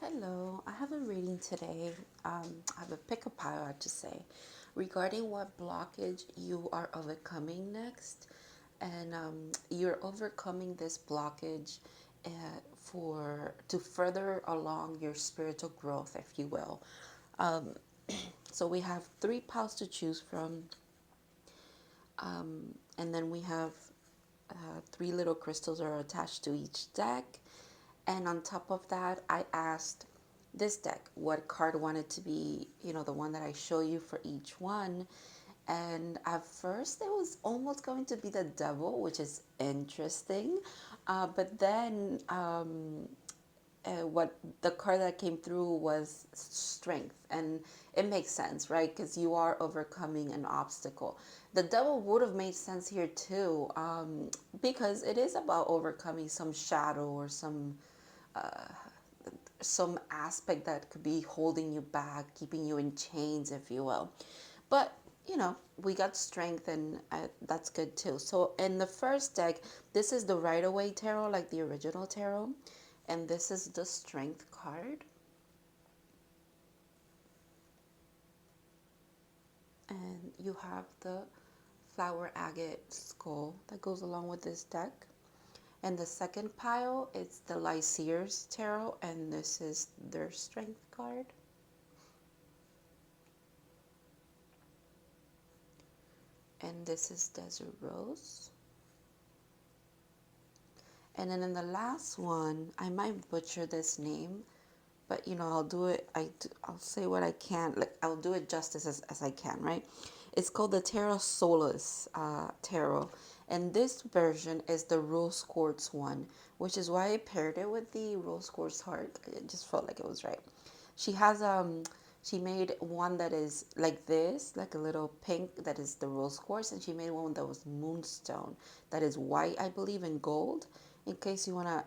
Hello, I have a reading today. I have a pick a pile, I have to say, regarding what blockage you are overcoming next. And you're overcoming this blockage for to further along your spiritual growth, if you will. Um, so we have three piles to choose from, and then we have three little crystals are attached to each deck. And on top of that, I asked this deck what card wanted to be, the one that I show you for each one. And at first, it was almost going to be the devil, which is interesting. But then what the card that came through was strength, and it makes sense, right? Because you are overcoming an obstacle. The devil would have made sense here too, because it is about overcoming some shadow or some aspect that could be holding you back, keeping you in chains, if you will. But we got strength, and that's good too. So in the first deck, this is the Right Away Tarot, like the original tarot, and this is the Strength card. And you have the Flower Agate skull that goes along with this deck. And the second pile, it's the LIGHTSEERS tarot, and this is their Strength card. And this is Desert Rose. And then in the last one, I might butcher this name, but I'll do it. I'll say what I can. Like, I'll do it justice as I can, right? It's called the TERRA SOLEIL tarot, and this version is the Rose Quartz one, which is why I paired it with the Rose Quartz heart. It just felt like it was right. She has she made one that is like this, like a little pink, that is the rose quartz, and she made one that was moonstone, that is white, I believe, in gold. In case you want to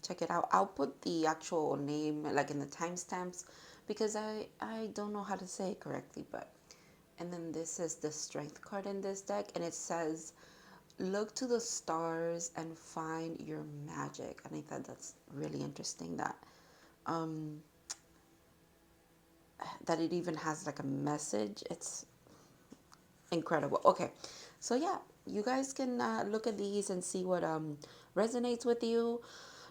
check it out, I'll put the actual name like in the timestamps, because I don't know how to say it correctly. But and then this is the strength card in this deck, and it says, look to the stars and find your magic. And I thought that's really interesting, um that it even has like a message. It's incredible. Okay, so yeah, you guys can look at these and see what resonates with you.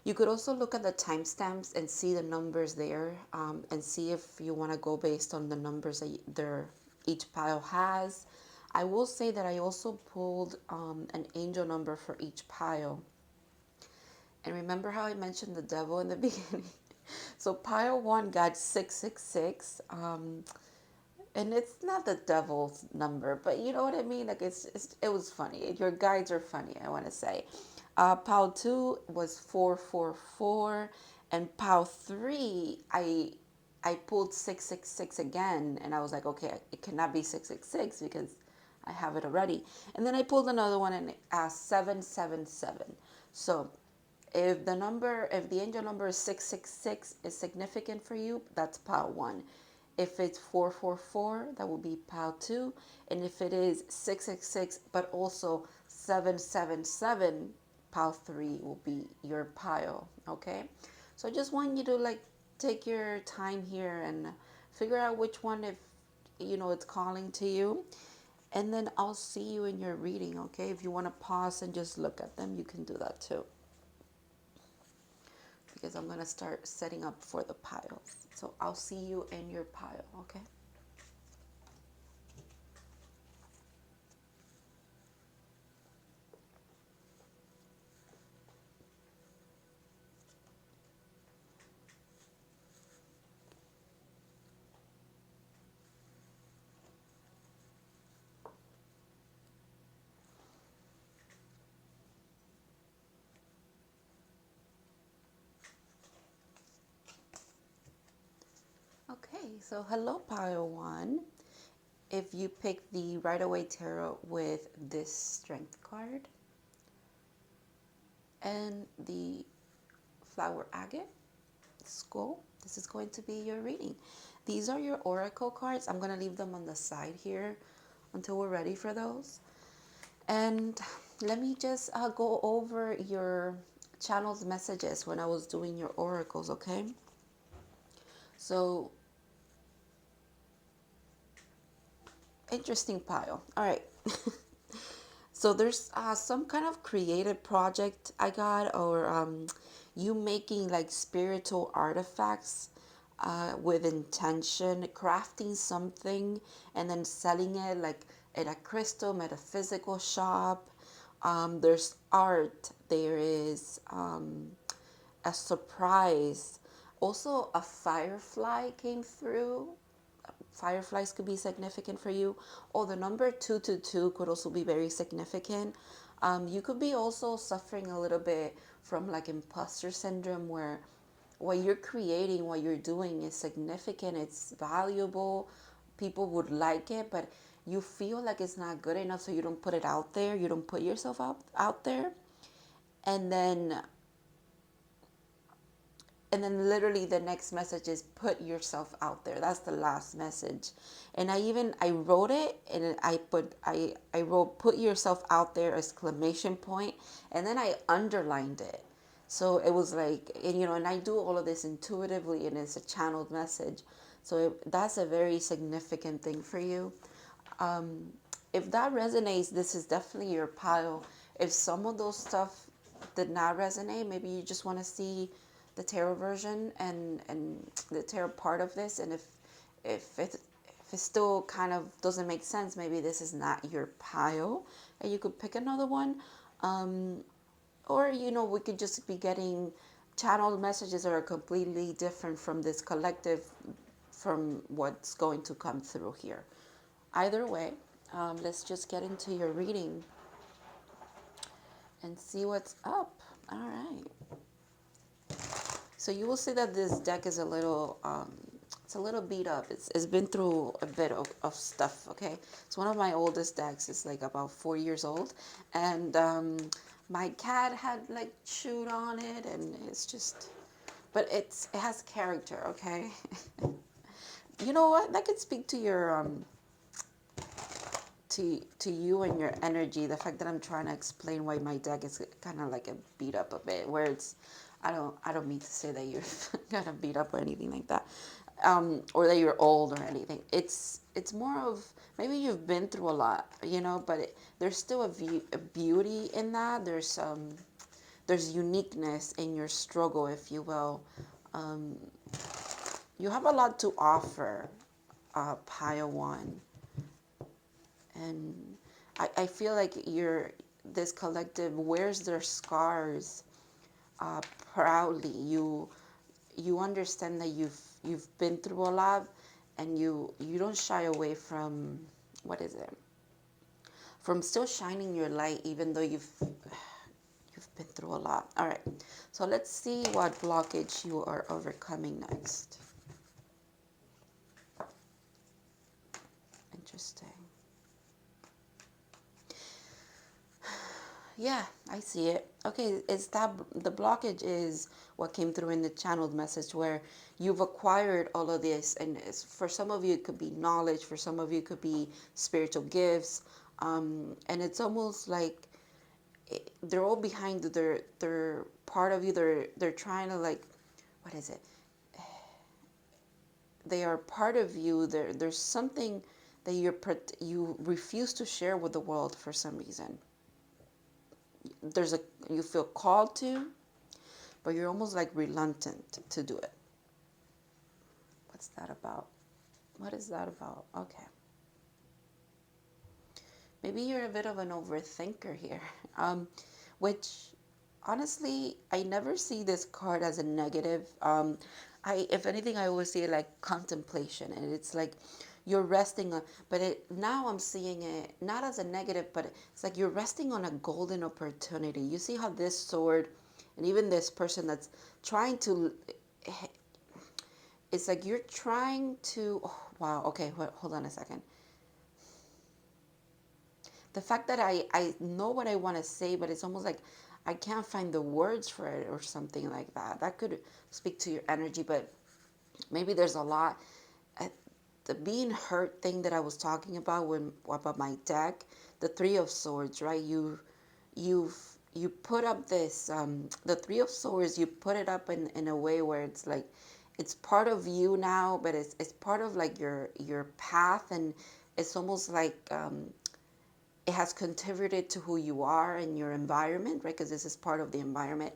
You could also look at the timestamps and see the numbers there, and see if you want to go based on the numbers that each pile has. I will say that I also pulled an angel number for each pile. And remember how I mentioned the devil in the beginning? So pile one got 666. And it's not the devil's number, but you know what I mean? Like, it was funny. Your guides are funny, I want to say. Pal 2 was 444, and Pal 3, I pulled 666 again, and I was like, okay, it cannot be 666 because I have it already. And then I pulled another one, and 777. So if the angel number is 666 is significant for you, that's pile 1. If it's 444, that will be pile 2. And if it is 666 but also 777, pile 3 will be your pile. Okay, so I just want you to like take your time here and figure out which one, if it's calling to you. And then I'll see you in your reading. Okay, if you want to pause and just look at them, you can do that too, because I'm going to start setting up for the piles. So I'll see you in your pile, okay? Okay, so hello, pile one. If you pick the Right Away Tarot with this Strength card and the Flower Agate Skull, this is going to be your reading. These are your Oracle cards. I'm going to leave them on the side here until we're ready for those. And let me just go over your channel's messages when I was doing your oracles, okay? So, interesting pile. All right. So there's some kind of creative project I got, or you making like spiritual artifacts with intention, crafting something and then selling it like at a crystal metaphysical shop. There's art. There is a surprise. Also, a firefly came through. Fireflies could be significant for you. Or the number 222 could also be very significant. You could be also suffering a little bit from like imposter syndrome, where what you're creating, what you're doing is significant, it's valuable, people would like it, but you feel like it's not good enough, so you don't put it out there, you don't put yourself out there. And then literally the next message is put yourself out there. That's the last message. And I wrote it, and I wrote put yourself out there exclamation point, and then I underlined it. So it was like, and and I do all of this intuitively, and it's a channeled message. So that's a very significant thing for you. If that resonates, this is definitely your pile. If some of those stuff did not resonate, maybe you just want to see the tarot version and the tarot part of this. And if it still kind of doesn't make sense, maybe this is not your pile, and you could pick another one. Or we could just be getting channeled messages that are completely different from this collective, from what's going to come through here. Either way, let's just get into your reading and see what's up. All right. So you will see that this deck is a little, it's a little beat up. It's been through a bit of stuff, okay? It's one of my oldest decks. It's like about 4 years old. And my cat had like chewed on it, and it's just, but it has character, okay? You know what? That could speak to your, to you and your energy. The fact that I'm trying to explain why my deck is kind of like a beat up a bit, where it's, I don't mean to say that you're kind of beat up or anything like that, or that you're old or anything. It's more of, maybe you've been through a lot, but there's still a beauty in that. There's uniqueness in your struggle, if you will. You have a lot to offer, Pile One. And I feel like this collective wears their scars proudly. You understand that you've been through a lot, and you don't shy away from, what is it? From still shining your light, even though you've been through a lot. All right. So let's see what blockage you are overcoming next. Interesting. Yeah, I see it. Okay, it's that the blockage is what came through in the channeled message, where you've acquired all of this, and for some of you it could be knowledge, for some of you it could be spiritual gifts, and it's almost like they're all behind you. They're part of you. They're trying to, like, what is it? They are part of you. There's something that you refuse to share with the world for some reason. You feel called to, but you're almost like reluctant to do it. What's that about? What is that about? Okay. Maybe you're a bit of an overthinker here, which honestly, I never see this card as a negative. If anything, I always see it like contemplation, and it's like you're resting on. But now I'm seeing it not as a negative, but it's like you're resting on a golden opportunity. You see how this sword, and even this person that's trying to, it's like you're trying to. Oh, wow. Okay, hold on a second. The fact that I know what I want to say, but it's almost like I can't find the words for it or something like that. That could speak to your energy, but maybe there's a lot. The being hurt thing that I was talking about about my deck, the Three of Swords, right? You put up this, the Three of Swords, you put it up in a way where it's like, it's part of you now, but it's part of like your path, and it's almost like it has contributed to who you are and your environment, right? Because this is part of the environment.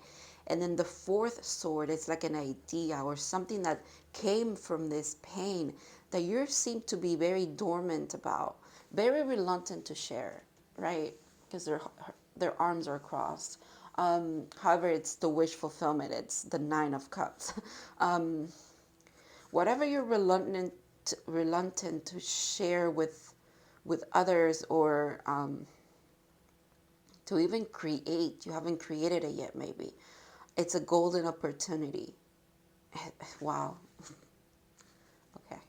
And then the fourth sword is like an idea or something that came from this pain that you seem to be very dormant about, very reluctant to share, right? Because their arms are crossed. However, it's the wish fulfillment. It's the Nine of Cups. um, Whatever you're reluctant to share with others, or to even create, you haven't created it yet. Maybe it's a golden opportunity. Wow. Okay.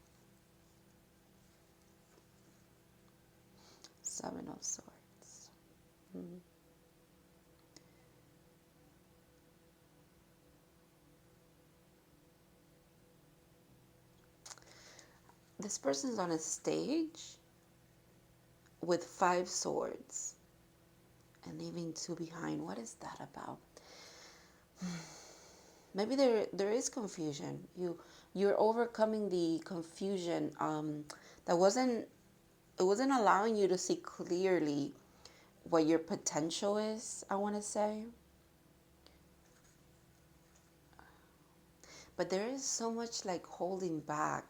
Seven of Swords. Mhm. This person's on a stage with five swords and leaving two behind. What is that about? Maybe there is confusion. You're overcoming the confusion that wasn't, it wasn't allowing you to see clearly what your potential is, I want to say. But there is so much like holding back.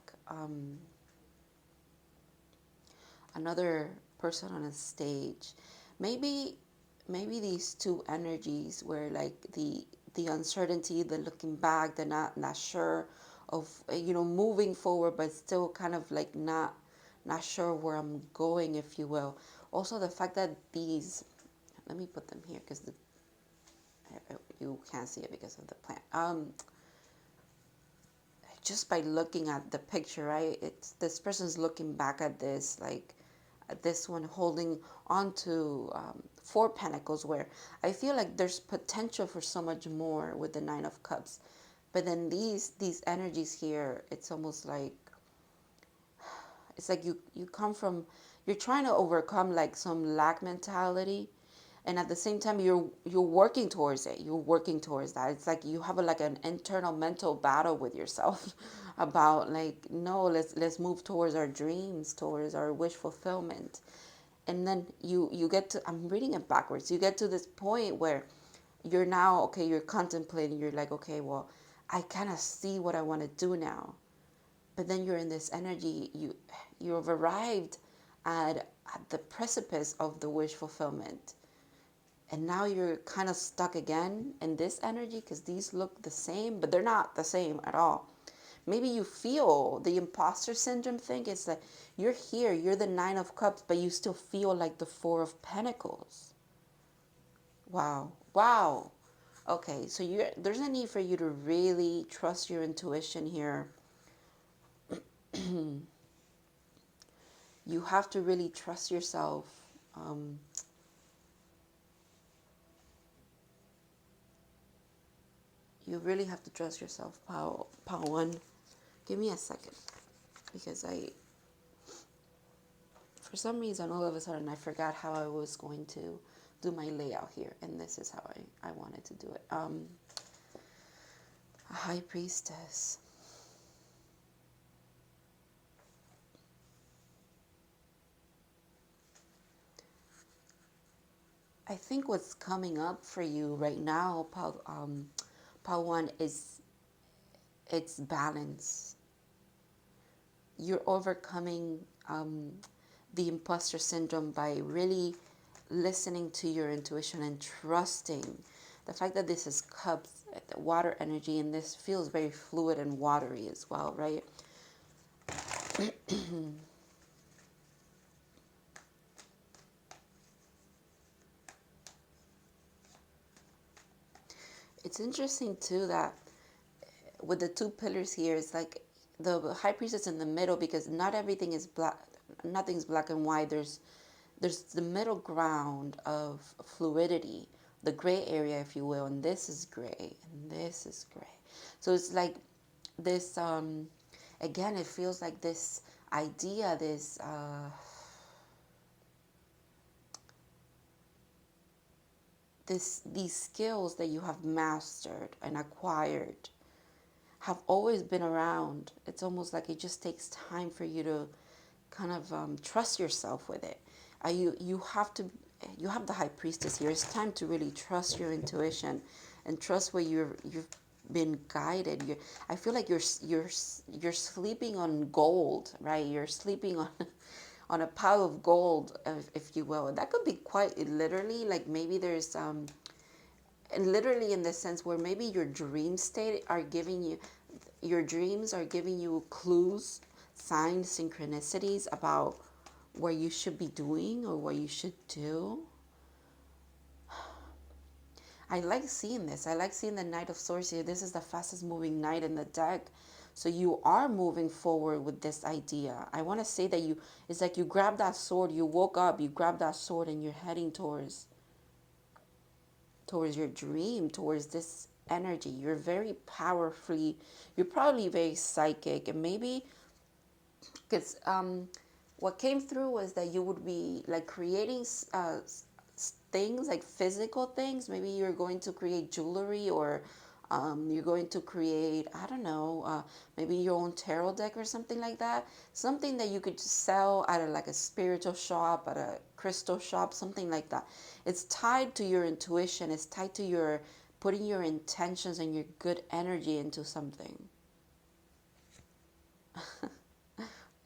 Another person on a stage. Maybe maybe these two energies were like the uncertainty, the looking back, the not sure of, moving forward, but still kind of like not sure where I'm going, if you will. Also the fact that these, let me put them here because you can't see it because of the plant. Just by looking at the picture, right? It's this person's looking back at this, like at this one holding on to four pentacles, where I feel like there's potential for so much more with the Nine of Cups. But then these energies here, it's almost like, it's like you come from, you're trying to overcome like some lack mentality, and at the same time you're working towards it, you're working towards that. It's like you have like an internal mental battle with yourself about like, no, let's move towards our dreams, towards our wish fulfillment. And then you get to, I'm reading it backwards, you get to this point where you're now, okay, you're contemplating, you're like, okay, well, I kind of see what I want to do now. But then you're in this energy, you have arrived at the precipice of the wish fulfillment, and now you're kind of stuck again in this energy, because these look the same but they're not the same at all. Maybe you feel the imposter syndrome thing. It's like you're here, you're the Nine of Cups, but you still feel like the Four of Pentacles. Wow. Wow. Okay, so there's a need for you to really trust your intuition here. You have to really trust yourself. Um, you really have to trust yourself, Pal One. Give me a second, because for some reason, all of a sudden, I forgot how I was going to do my layout here, and this is how I wanted to do it. A High Priestess. I think what's coming up for you right now, Pal One, is it's balance. You're overcoming the imposter syndrome by really listening to your intuition and trusting the fact that this is cups, the water energy, and this feels very fluid and watery as well, right? It's interesting too that with the two pillars here, it's like the high priestess in the middle, because not everything is black, nothing's black and white. There's the middle ground of fluidity, the gray area, if you will, and this is gray and this is gray. So it's like this, again, it feels like this idea, these skills that you have mastered and acquired, have always been around. It's almost like it just takes time for you to kind of trust yourself with it. You have to, you have the high priestess here. It's time to really trust your intuition and trust where you've been guided. I feel like you're sleeping on gold, right? You're sleeping on on a pile of gold, if you will. That could be quite literally, like maybe there's and literally in the sense where maybe your dream state are giving you, your dreams are giving you clues, signs, synchronicities about what you should be doing or what you should do. I like seeing this. I like seeing the Knight of Swords here. This is the fastest moving knight in the deck. So you are moving forward with this idea. I want to say that you, it's like you grab that sword, you woke up, you grab that sword and you're heading towards your dream, towards this energy. You're very powerfully, you're probably very psychic, and maybe because what came through was that you would be like creating things, like physical things. Maybe you're going to create jewelry, or you're going to create, I don't know, maybe your own tarot deck or something like that. Something that you could sell at a, like a spiritual shop, at a crystal shop, something like that. It's tied to your intuition. It's tied to your putting your intentions and your good energy into something.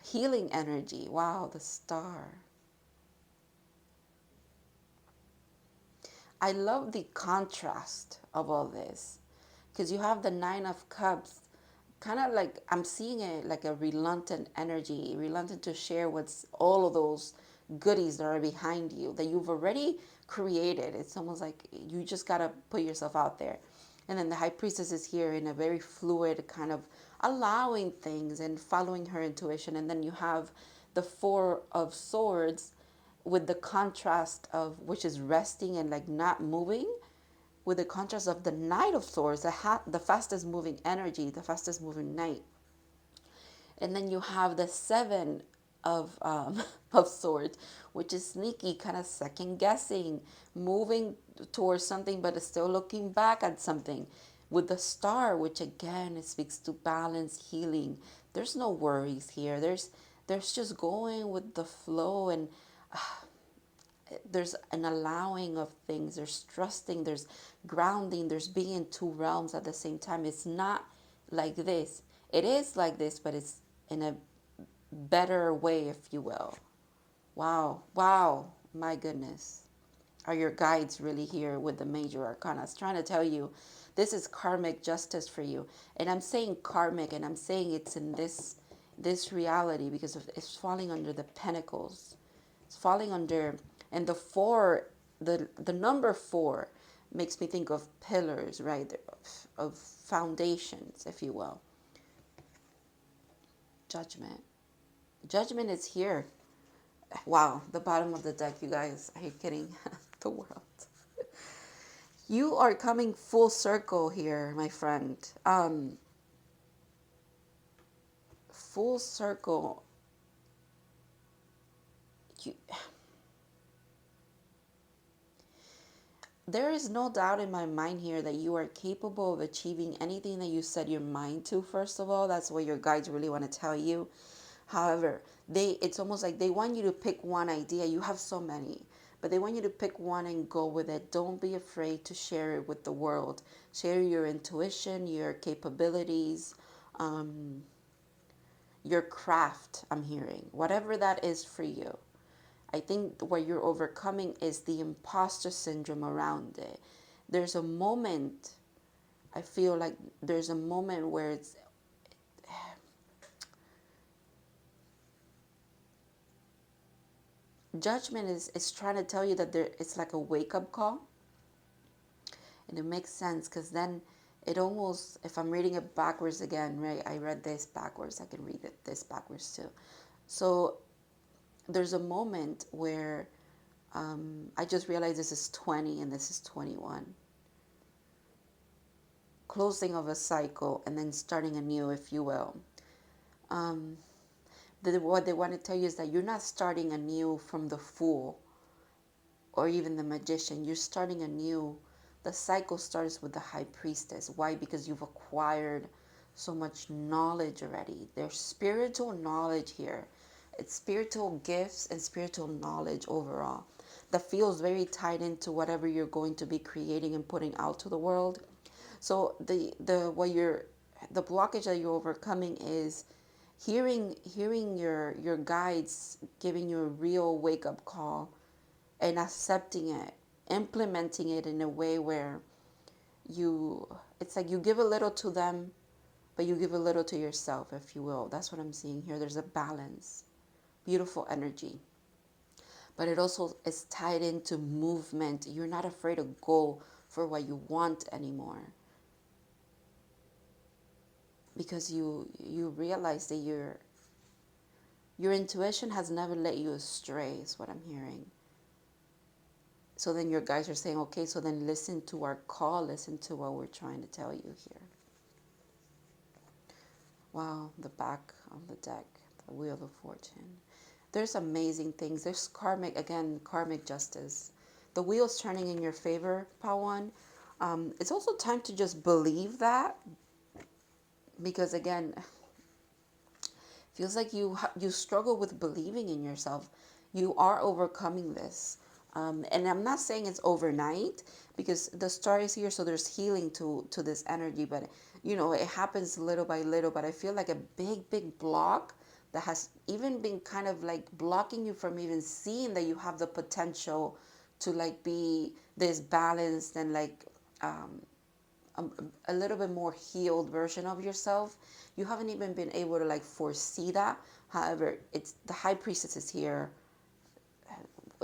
Healing energy. Wow, the star. I love the contrast of all this, because you have the Nine of Cups, kind of like I'm seeing it like a reluctant energy, reluctant to share what's all of those goodies that are behind you that you've already created. It's almost like you just got to put yourself out there. And then the High Priestess is here in a very fluid kind of allowing things and following her intuition. And then you have the Four of Swords with the contrast of, which is resting and like not moving, with the contrast of the Knight of Swords, the fastest moving energy, the fastest moving knight. And then you have the Seven of of Swords, which is sneaky, kind of second guessing, moving towards something but still looking back at something. With the Star, which again it speaks to balance, healing. There's no worries here. There's just going with the flow, and there's an allowing of things, there's trusting, there's grounding, there's being in two realms at the same time. It's not like this, it is like this, but it's in a better way, if you will. Wow, wow, my goodness. Are your guides really here with the major arcana? It's trying to tell you this is karmic justice for you. And I'm saying karmic, and I'm saying it's in this reality because it's falling under the pentacles. It's falling under, and the four, the number four makes me think of pillars, right? Of foundations, if you will. Judgment. Judgment is here. Wow, the bottom of the deck, you guys. Are you kidding? The world. You are coming full circle here, my friend. Full circle. You, there is no doubt in my mind here that you are capable of achieving anything that you set your mind to. First of all, that's what your guides really want to tell you. However, it's almost like they want you to pick one idea. You have so many, but they want you to pick one and go with it. Don't be afraid to share it with the world. Share your intuition, your capabilities, your craft, I'm hearing. Whatever that is for you. I think what you're overcoming is the imposter syndrome around it. There's a moment, I feel like there's a moment where it's, judgment is trying to tell you that it's like a wake-up call. And it makes sense, because then it almost, if I'm reading it backwards again, right? I read this backwards. I can read this backwards too. So there's a moment where I just realized this is 20 and this is 21. Closing of a cycle and then starting anew, if you will. What they want to tell you is that you're not starting anew from the Fool or even the Magician. You're starting anew. The cycle starts with the High Priestess. Why? Because you've acquired so much knowledge already. There's spiritual knowledge here. It's spiritual gifts and spiritual knowledge overall that feels very tied into whatever you're going to be creating and putting out to the world. So the blockage that you're overcoming is hearing your guides giving you a real wake up call and accepting it, implementing it in a way where you it's like you give a little to them, but you give a little to yourself, if you will. That's what I'm seeing here. There's a balance, beautiful energy, but it also is tied into movement. You're not afraid to go for what you want anymore, because you realize that your intuition has never led you astray, is what I'm hearing. So then your guys are saying, okay, so then listen to our call, listen to what we're trying to tell you here. Wow, the back of the deck, the Wheel of Fortune. There's amazing things. There's karmic justice. The wheel's turning in your favor, Pawan. It's also time to just believe that, because again, feels like you struggle with believing in yourself. You are overcoming this. And I'm not saying it's overnight, because the star is here, so there's healing to this energy. But, it happens little by little. But I feel like a big block that has even been kind of like blocking you from even seeing that you have the potential to like be this balanced and like a little bit more healed version of yourself. You haven't even been able to like foresee that. However, it's the High Priestess is here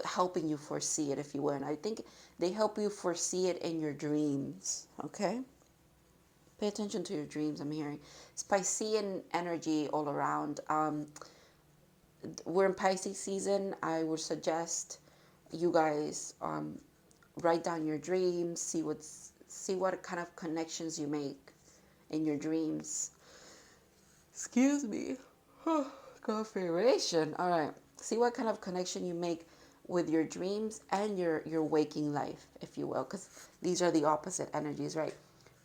helping you foresee it, if you will. And I think they help you foresee it in your dreams. Okay, pay attention to your dreams. I'm hearing it's Piscean energy all around. We're in Pisces season. I would suggest you guys write down your dreams, see what kind of connections you make in your dreams. Excuse me. Confirmation. All right. See what kind of connection you make with your dreams and your waking life, if you will, because these are the opposite energies, right?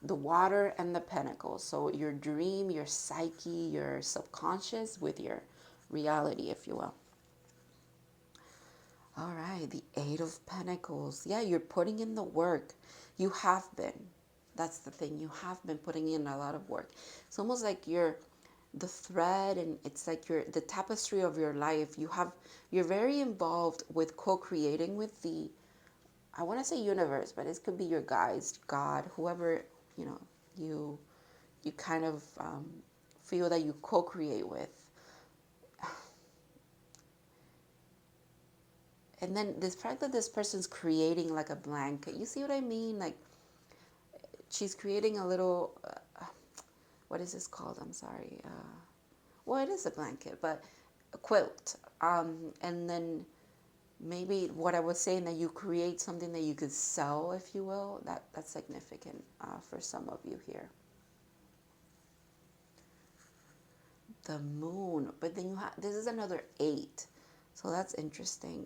The water and the pentacles. So your dream, your psyche, your subconscious with your reality, if you will. All right, the Eight of Pentacles. Yeah, you're putting in the work. You have been. That's the thing. You have been putting in a lot of work. It's almost like you're the thread, and it's like you're the tapestry of your life. You're very involved with co-creating with the, I want to say universe, but it could be your guides, God, whoever, you kind of feel that you co-create with. And then this fact that this person's creating like a blanket, you see what I mean? Like she's creating a little, what is this called? I'm sorry. Well, it is a blanket, but a quilt. And then maybe what I was saying, that you create something that you could sell, if you will. That's significant for some of you here. The Moon, but then this is another 8. So that's interesting.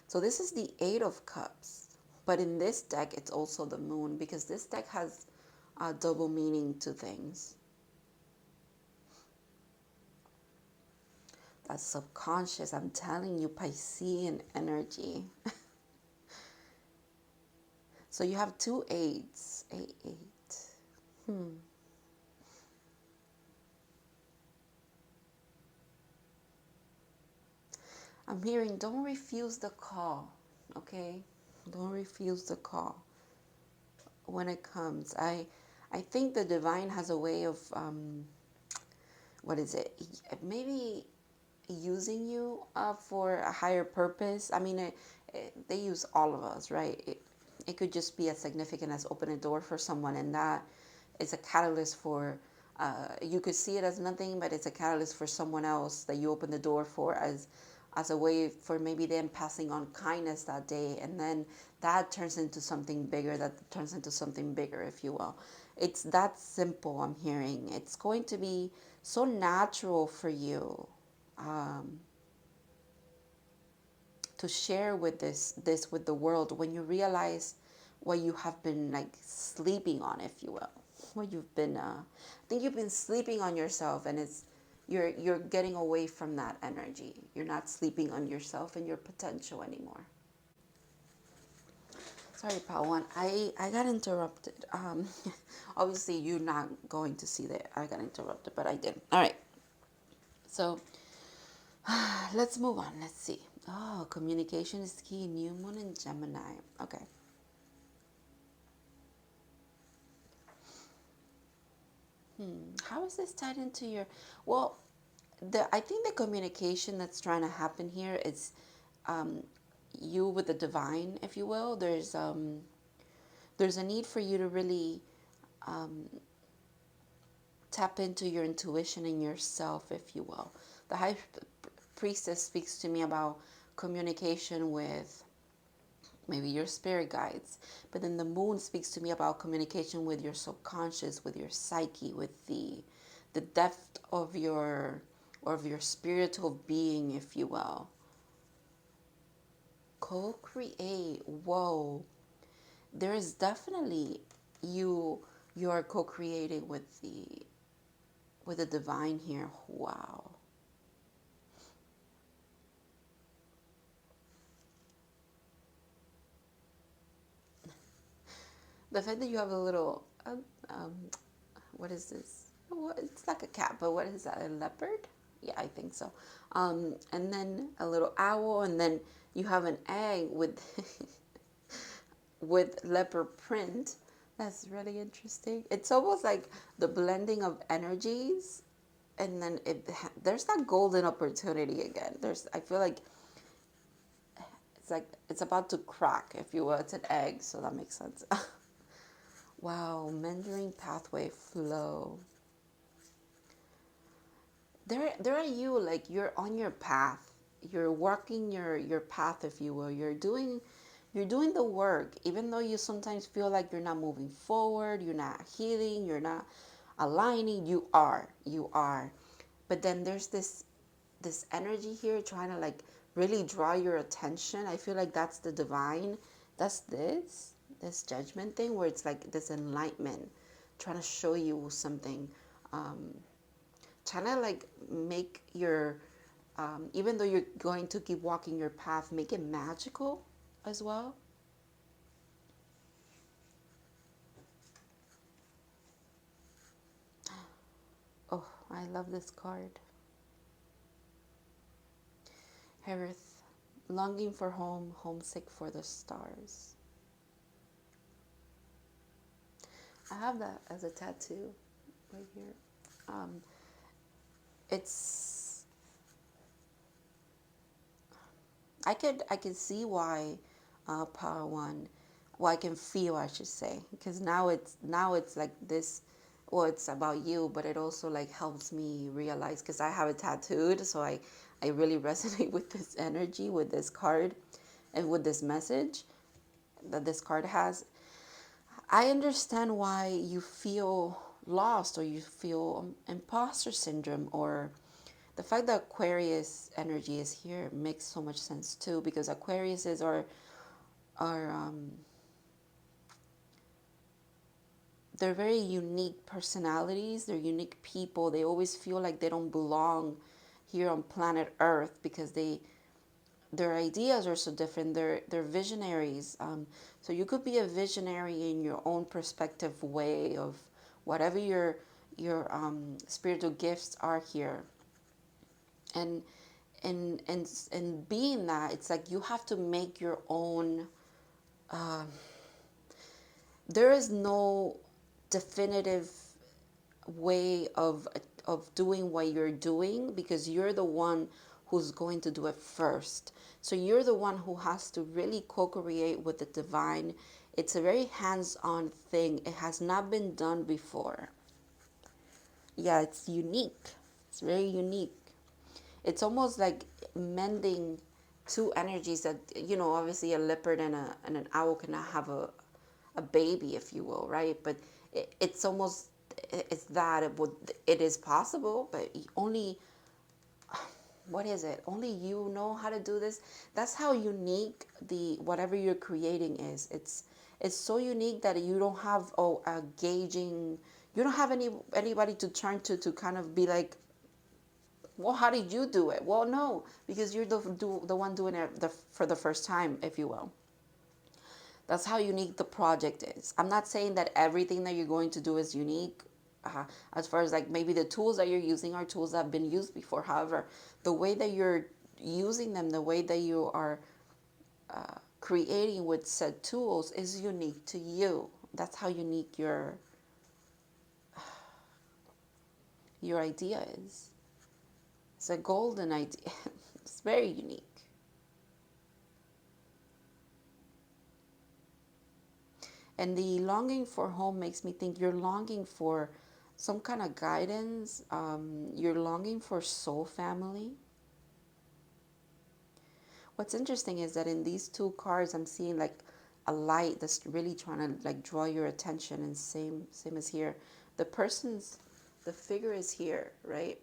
So this is the 8 of Cups. But in this deck, it's also the Moon, because this deck has a double meaning to things. That's subconscious. I'm telling you, Piscean energy. So you have 2 8s. 8. I'm hearing, don't refuse the call, okay? Don't refuse the call when it comes. I think the divine has a way of, what is it? Maybe using you for a higher purpose. I mean, they use all of us, right? It could just be as significant as open a door for someone, and that is a catalyst for, you could see it as nothing, but it's a catalyst for someone else that you open the door for, as a way for maybe them passing on kindness that day, and then that turns into something bigger, if you will. It's that simple, I'm hearing. It's going to be so natural for you to share with this with the world, when you realize what you have been like sleeping on, if you will. what you've been I think you've been sleeping on yourself, and it's you're getting away from that energy. You're not sleeping on yourself and your potential anymore. Sorry, Pawan. I got interrupted. Obviously, you're not going to see that I got interrupted, but I did. All right. So let's move on. Let's see. Oh, communication is key. New moon in Gemini. Okay. How is this tied into your? Well, I think the communication that's trying to happen here is um, you with the divine, if you will. There's a need for you to really tap into your intuition and yourself, if you will. The high priestess speaks to me about communication with maybe your spirit guides, but then the moon speaks to me about communication with your subconscious, with your psyche, with the depth of your spiritual being, if you will. Co-create. Whoa. There is definitely you are co-creating with the divine here. Wow. The fact that you have a little um, what is this? It's like a cat, but what is that? A leopard? Yeah, I think so. And then a little owl, and then you have an egg with with leopard print. That's really interesting. It's almost like the blending of energies, and then there's that golden opportunity again. I feel like it's about to crack, if you will. It's an egg, so that makes sense. Wow, mentoring pathway flow. There are you, like you're on your path. You're walking your path, if you will. You're doing the work, even though you sometimes feel like you're not moving forward, you're not healing, you're not aligning. You are. But then there's this energy here trying to like really draw your attention. I feel like that's the divine. That's this judgment thing where it's like this enlightenment trying to show you something, trying to like make your even though you're going to keep walking your path, make it magical as well. Oh, I love this card. Harith, longing for home, homesick for the stars. I have that as a tattoo right here. Um, it's I could see why Power One. Well, I can feel, I should say, because now it's like this. Well, it's about you, but it also like helps me realize because I have it tattooed, so I really resonate with this energy, with this card, and with this message that this card has. I understand why you feel lost or you feel imposter syndrome, or the fact that Aquarius energy is here makes so much sense too, because Aquariuses are they're very unique personalities. They're unique people. They always feel like they don't belong here on planet Earth because their ideas are so different. They're visionaries. So you could be a visionary in your own perspective way of whatever your spiritual gifts are here, and and being that, it's like you have to make your own. There is no definitive way of doing what you're doing because you're the one who's going to do it first. So you're the one who has to really co-create with the divine. It's a very hands-on thing. It has not been done before. Yeah, it's unique. It's very unique. It's almost like mending two energies that, obviously a leopard and an owl cannot have a baby, if you will, right? But it's almost it's that it is possible, but only, what is it? Only you know how to do this. That's how unique the whatever you're creating is. It's so unique that you don't have a gauging. You don't have anybody to turn to kind of be like, well, how did you do it? Well, no, because you're the one doing it for the first time, if you will. That's how unique the project is. I'm not saying that everything that you're going to do is unique. As far as like maybe the tools that you're using are tools that have been used before. However, the way that you're using them, the way that you are creating with said tools is unique to you. That's how unique your idea is. It's a golden idea. It's very unique. And the longing for home makes me think you're longing for some kind of guidance. You're longing for soul family. What's interesting is that in these two cards, I'm seeing like a light that's really trying to like draw your attention. And same as here, the the figure is here, right?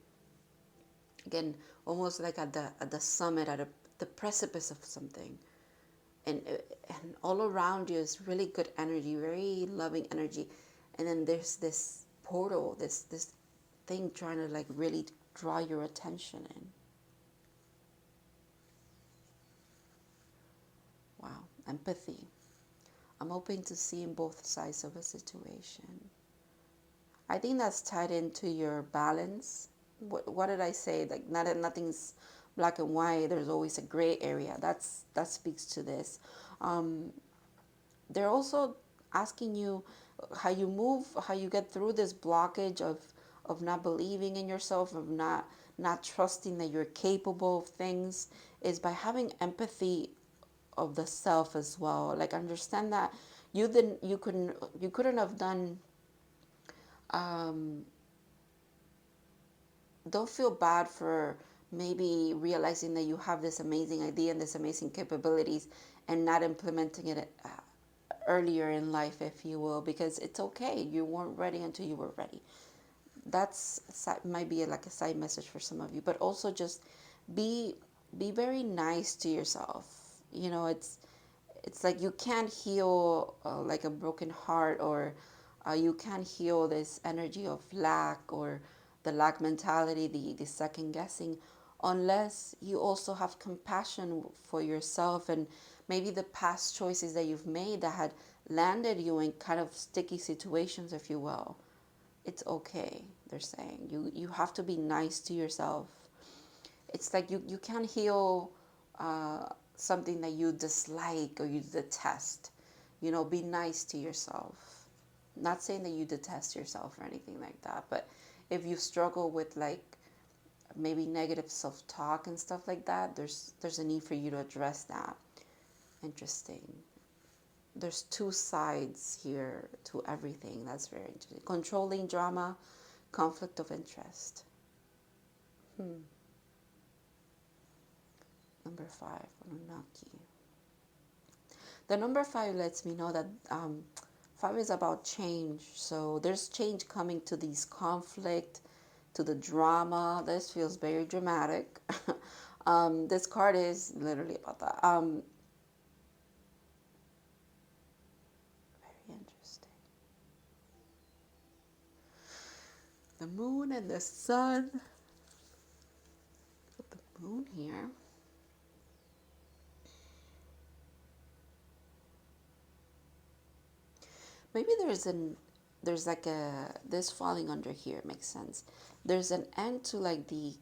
Again, almost like at the summit, the precipice of something. And all around you is really good energy, very loving energy, and then there's this portal, this thing trying to like really draw your attention in. Wow, empathy. I'm open to seeing both sides of a situation. I think that's tied into your balance. What did I say? Like nothing's black and white. There's always a gray area. That speaks to this. Um, they're also asking you how you move, how you get through this blockage of not believing in yourself, of not trusting that you're capable of things, is by having empathy of the self as well. Like understand that you couldn't have done. Um, don't feel bad for maybe realizing that you have this amazing idea and this amazing capabilities and not implementing it earlier in life, if you will, because it's okay. You weren't ready until you were ready. That's might be like a side message for some of you, but also just be be very nice to yourself. You know, it's like you can't heal like a broken heart, or you can't heal this energy of lack, or the lack mentality, the second guessing, unless you also have compassion for yourself and maybe the past choices that you've made that had landed you in kind of sticky situations, if you will. It's okay, they're saying. You have to be nice to yourself. It's like you can't heal something that you dislike or you detest. You know, be nice to yourself. Not saying that you detest yourself or anything like that, but if you struggle with like maybe negative self-talk and stuff like that, there's a need for you to address that. Interesting. There's two sides here to everything. That's very interesting. Controlling drama, conflict of interest. Number 5, Anunnaki. The number 5 lets me know that 5 is about change. So there's change coming to these conflict, to the drama. This feels very dramatic. This card is literally about that. Very interesting. The moon and the sun. Put the moon here. Maybe there's like a this falling under here makes sense. There's an end to like the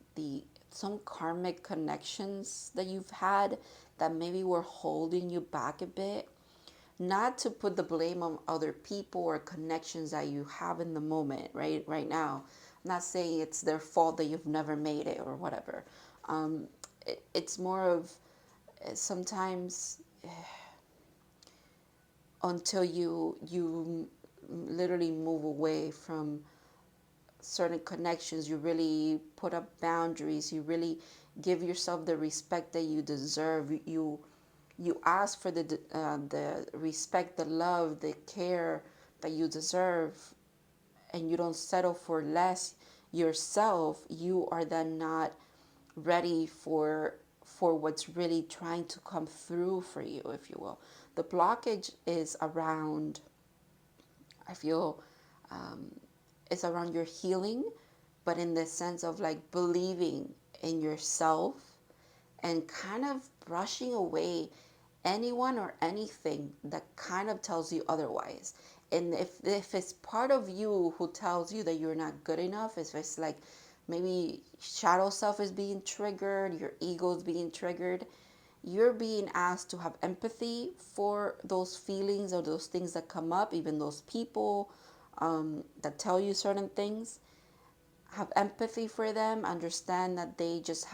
some karmic connections that you've had that maybe were holding you back a bit. Not to put the blame on other people or connections that you have in the moment, right now. I'm not saying it's their fault that you've never made it or whatever. It's more of sometimes until you literally move away from certain connections, you really put up boundaries, you really give yourself the respect that you deserve. You ask for the respect, the love, the care that you deserve, and you don't settle for less yourself. You are then not ready for what's really trying to come through for you, if you will. The blockage is around, I feel, is around your healing, but in the sense of like believing in yourself and kind of brushing away anyone or anything that kind of tells you otherwise. And if it's part of you who tells you that you're not good enough, if it's like maybe shadow self is being triggered, your ego is being triggered, you're being asked to have empathy for those feelings or those things that come up, even those people that tell you certain things. Have empathy for them, understand that they just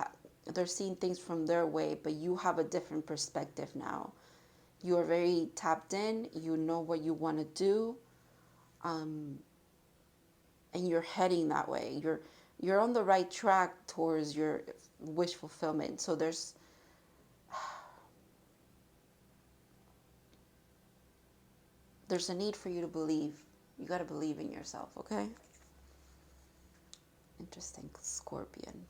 they're seeing things from their way, but you have a different perspective now. You are very tapped in, you know what you want to do, um, and you're heading that way. You're on the right track towards your wish fulfillment. So there's a need for you to believe. You got to believe in yourself, okay? Interesting. Scorpion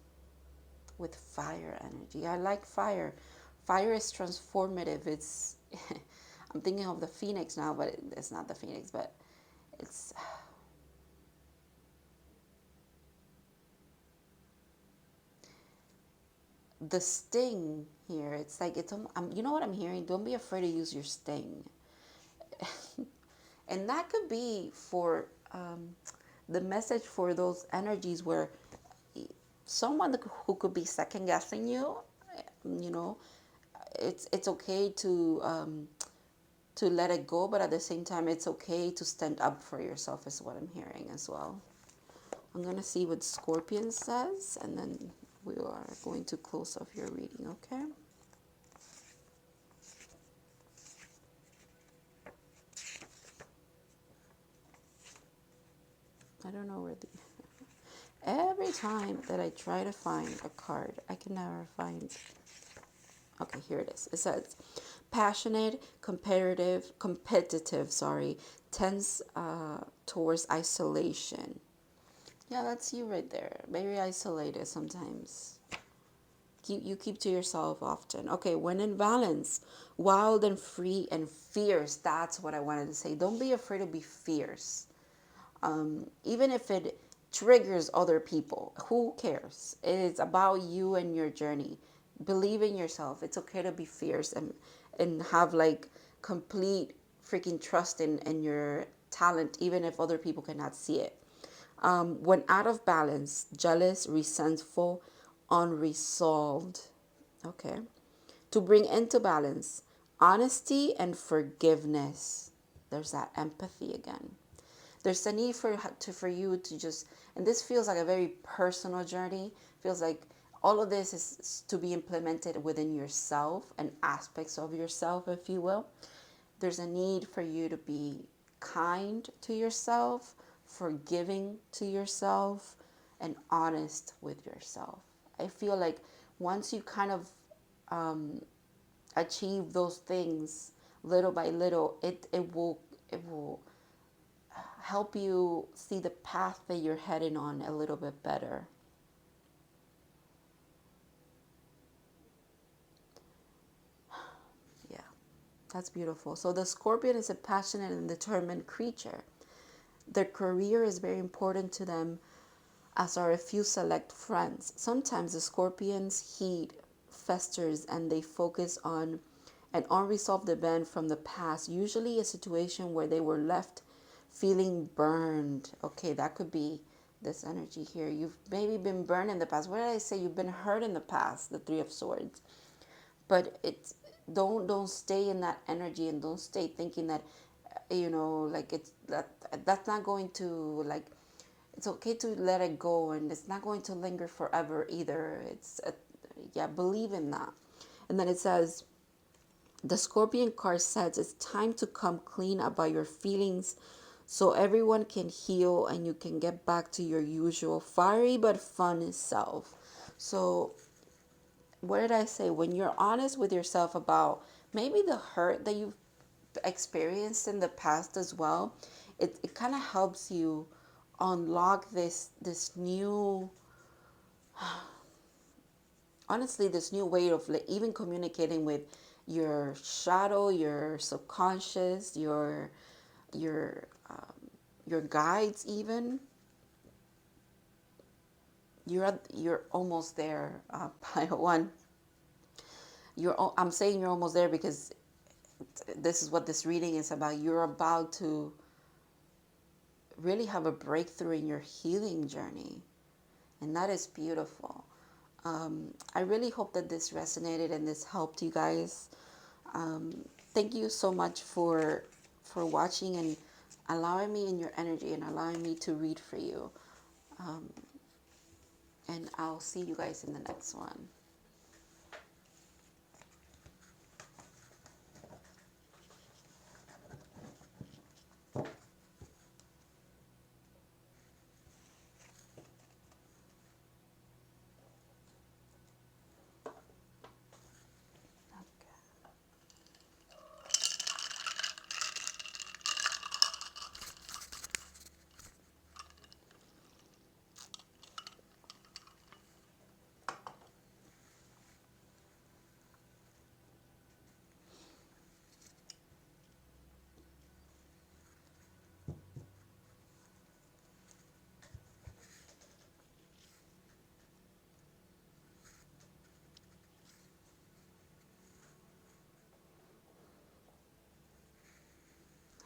with fire energy. I like fire. Fire is transformative. It's I'm thinking of the phoenix now, but it's not the phoenix, but it's the sting here. It's like you know what I'm hearing? Don't be afraid to use your sting. And that could be for the message for those energies where someone who could be second guessing you, you know, it's okay to let it go, but at the same time, it's okay to stand up for yourself, is what I'm hearing as well. I'm gonna see what Scorpion says, and then we are going to close off your reading, okay? I don't know where the every time that I try to find a card, I can never find. Okay, here it is. It says passionate, competitive, sorry, tends towards isolation. Yeah, that's you right there. Very isolated sometimes. You keep to yourself often. Okay, when in balance, wild and free and fierce. That's what I wanted to say. Don't be afraid to be fierce. Even if it triggers other people, who cares? It's about you and your journey. Believe in yourself. It's okay to be fierce and have like complete freaking trust in your talent, even if other people cannot see it. When out of balance, jealous, resentful, unresolved. Okay. To bring into balance, honesty and forgiveness. There's that empathy again. There's a need for you to just, and this feels like a very personal journey. Feels like all of this is to be implemented within yourself and aspects of yourself, if you will. There's a need for you to be kind to yourself, forgiving to yourself, and honest with yourself. I feel like once you kind of achieve those things little by little, it will help you see the path that you're heading on a little bit better. Yeah, that's beautiful. So the scorpion is a passionate and determined creature. Their career is very important to them, as are a few select friends. Sometimes the scorpion's heat festers and they focus on an unresolved event from the past, usually a situation where they were left feeling burned. Okay, that could be this energy here. You've maybe been burned in the past. What did I say? You've been hurt in the past, the Three of Swords. But it's don't stay in that energy and don't stay thinking that like it's that's not going to like it's okay to let it go, and it's not going to linger forever either. Yeah, believe in that. And then it says the Scorpion card says it's time to come clean about your feelings so everyone can heal and you can get back to your usual fiery but fun self. So what did I say? When you're honest with yourself about maybe the hurt that you've experienced in the past as well, it kind of helps you unlock this new, honestly, this new way of like even communicating with your shadow, your subconscious, your your guides even. you're almost there, pile one. I'm saying you're almost there because this is what this reading is about. You're about to really have a breakthrough in your healing journey, and that is beautiful. I really hope that this resonated and this helped you guys. Thank you so much for watching and allowing me in your energy and allowing me to read for you. And I'll see you guys in the next one.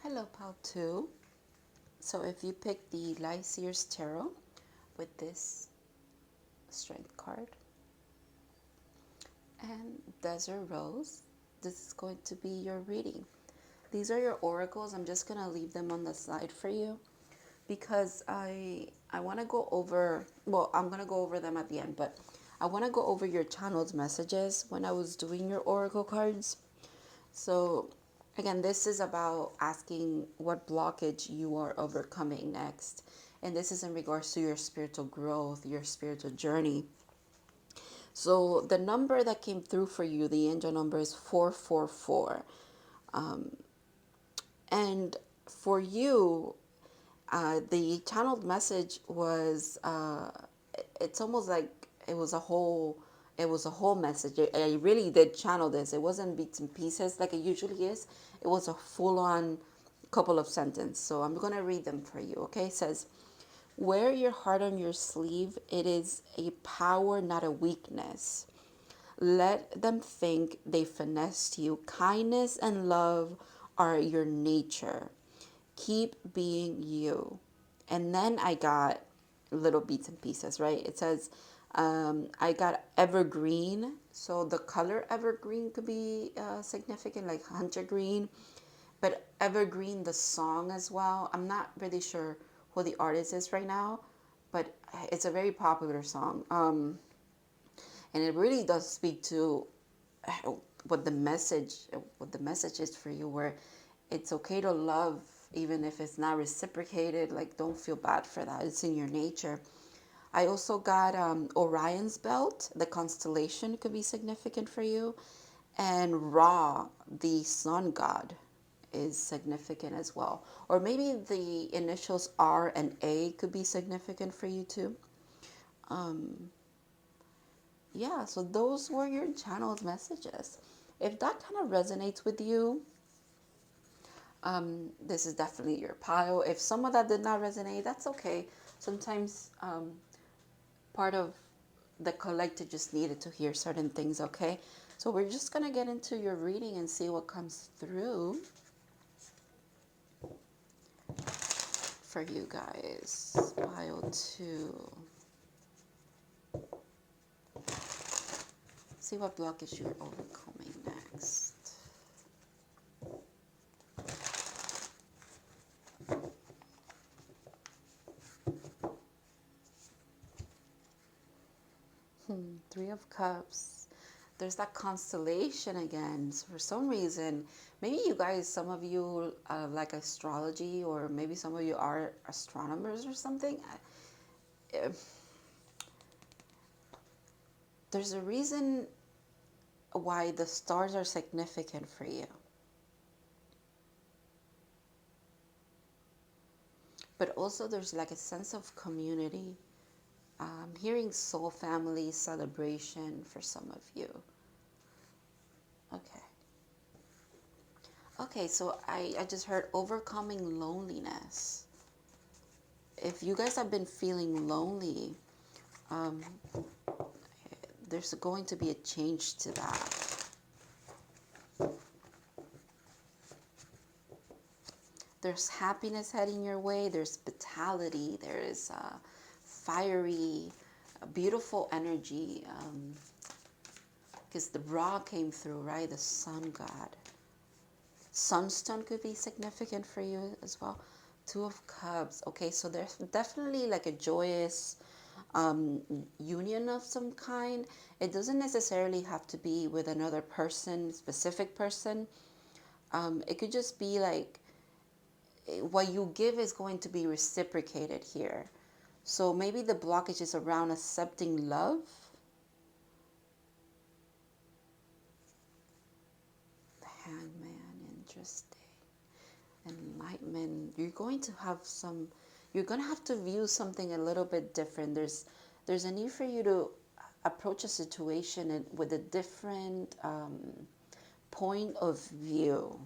Hello, Pal 2. So if you pick the LIGHTSEERS Tarot with this Strength card and Desert Rose, this is going to be your reading. These are your oracles. I'm just going to leave them on the side for you because I want to go over, well, I'm going to go over them at the end, but I want to go over your channeled messages when I was doing your oracle cards. So again, this is about asking what blockage you are overcoming next. And this is in regards to your spiritual growth, your spiritual journey. So the number that came through for you, the angel number is 444. And for you, the channeled message was, it's almost like it was a whole message. I really did channel this. It wasn't bits and pieces like it usually is. It was a full-on couple of sentences. So I'm going to read them for you, okay? It says, wear your heart on your sleeve. It is a power, not a weakness. Let them think they finessed you. Kindness and love are your nature. Keep being you. And then I got little bits and pieces, right? It says, I got evergreen. So the color evergreen could be significant, like hunter green. But evergreen, the song as well. I'm not really sure who the artist is right now, but it's a very popular song. And it really does speak to what the message is for you, where it's okay to love even if it's not reciprocated. Like, don't feel bad for that. It's in your nature. I also got Orion's belt. The constellation could be significant for you. And Ra, the sun god, is significant as well. Or maybe the initials R and A could be significant for you too. Yeah, so those were your channeled messages. If that kind of resonates with you, this is definitely your pile. If some of that did not resonate, that's okay. Sometimes part of the collective just needed to hear certain things, okay? So we're just going to get into your reading and see what comes through for you guys. Pile 2. See what blockage you're overcoming next. Three of Cups. There's that constellation again. So for some reason, maybe you guys, some of you like astrology, or maybe some of you are astronomers or something. There's a reason why the stars are significant for you. But also there's like a sense of community. Hearing soul family celebration for some of you. Okay. Okay, so I just heard overcoming loneliness. If you guys have been feeling lonely, Um, there's going to be a change to that. There's happiness heading your way. There's vitality. There is fiery, beautiful energy. Because the Ra came through, right? The sun god. Sunstone could be significant for you as well. Two of Cups. Okay, so there's definitely like a joyous union of some kind. It doesn't necessarily have to be with another person, specific person. It could just be like what you give is going to be reciprocated here. So maybe the blockage is around accepting love. The Hangman, interesting. Enlightenment. You're going to have some, you're going to have to view something a little bit different. There's a need for you to approach a situation with a different point of view.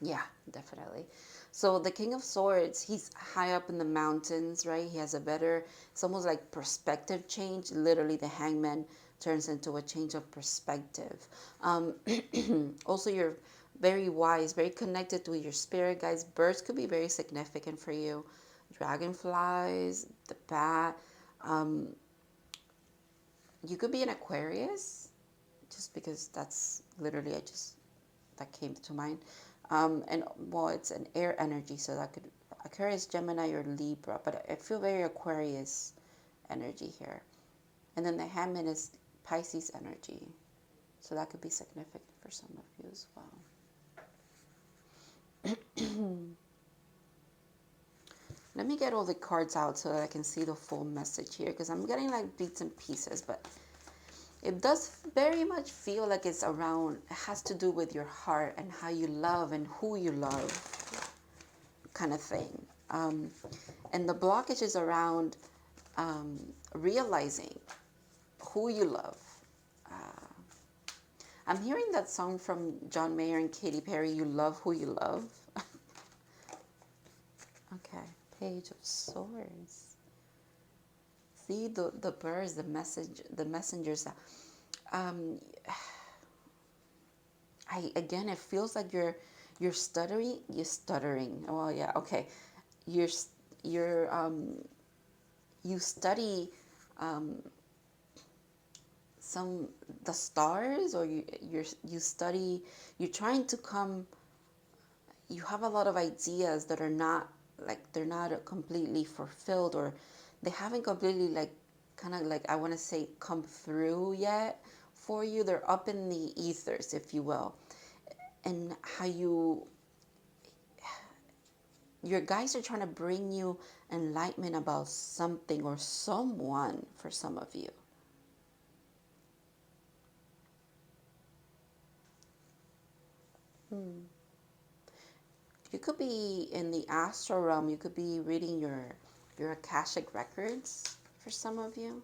Yeah, definitely. So the King of Swords, he's high up in the mountains, right? He has a better, it's almost like perspective change. Literally, the Hangman turns into a change of perspective. Also, you're very wise, very connected to your spirit guides. Birds could be very significant for you. Dragonflies, the bat. You could be an Aquarius, just because that's literally, that came to mind. And well, it's an air energy, so that could Aquarius, Gemini, or Libra, but I feel very Aquarius energy here. And then the Hangman is Pisces energy, so that could be significant for some of you as well. Let me get all the cards out so that I can see the full message here, because I'm getting like bits and pieces, but it does very much feel like it's around, it has to do with your heart and how you love and who you love, kind of thing. And the blockage is around realizing who you love. I'm hearing that song from John Mayer and Katy Perry, You Love Who You Love. Okay, Page of Swords. See the birds, the messengers. Again, it feels like you're stuttering. Oh yeah, okay. You're you study the stars, or you study, you're trying to come, you have a lot of ideas that are not, like, they're not completely fulfilled, or they haven't completely, like, kind of like, I want to say, come through yet for you. They're up in the ethers, if you will. And how your guides are trying to bring you enlightenment about something or someone for some of you. You could be in the astral realm. You could be reading your Akashic records for some of you.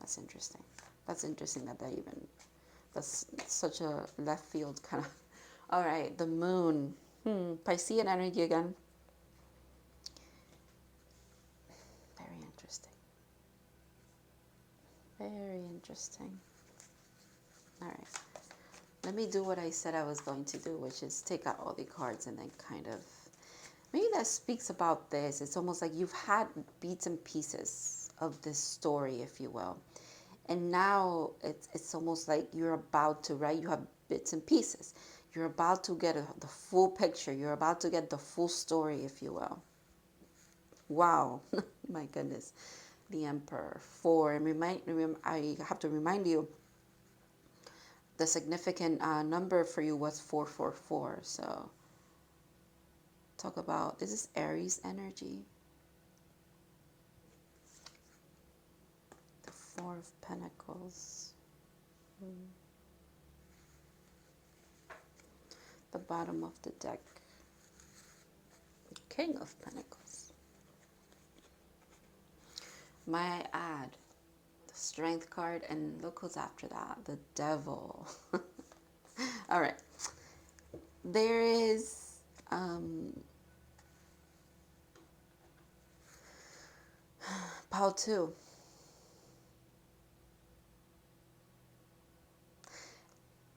That's interesting. That's interesting that's such a left field kind of. All right, the moon. Piscean energy again. Very interesting. Very interesting. All right. Let me do what I said I was going to do, which is take out all the cards and then kind of, maybe that speaks about this. It's almost like you've had bits and pieces of this story, if you will. And now it's almost like you're about to, right? You have bits and pieces. You're about to get the full picture. You're about to get the full story, if you will. Wow. My goodness. The Emperor. 4. And I have to remind you, the significant number for you was 444. So talk about, this is Aries energy. The 4 of Pentacles. The bottom of the deck. King of Pentacles. May I add the Strength card, and look who's after that, the Devil. All right. There is Pile 2.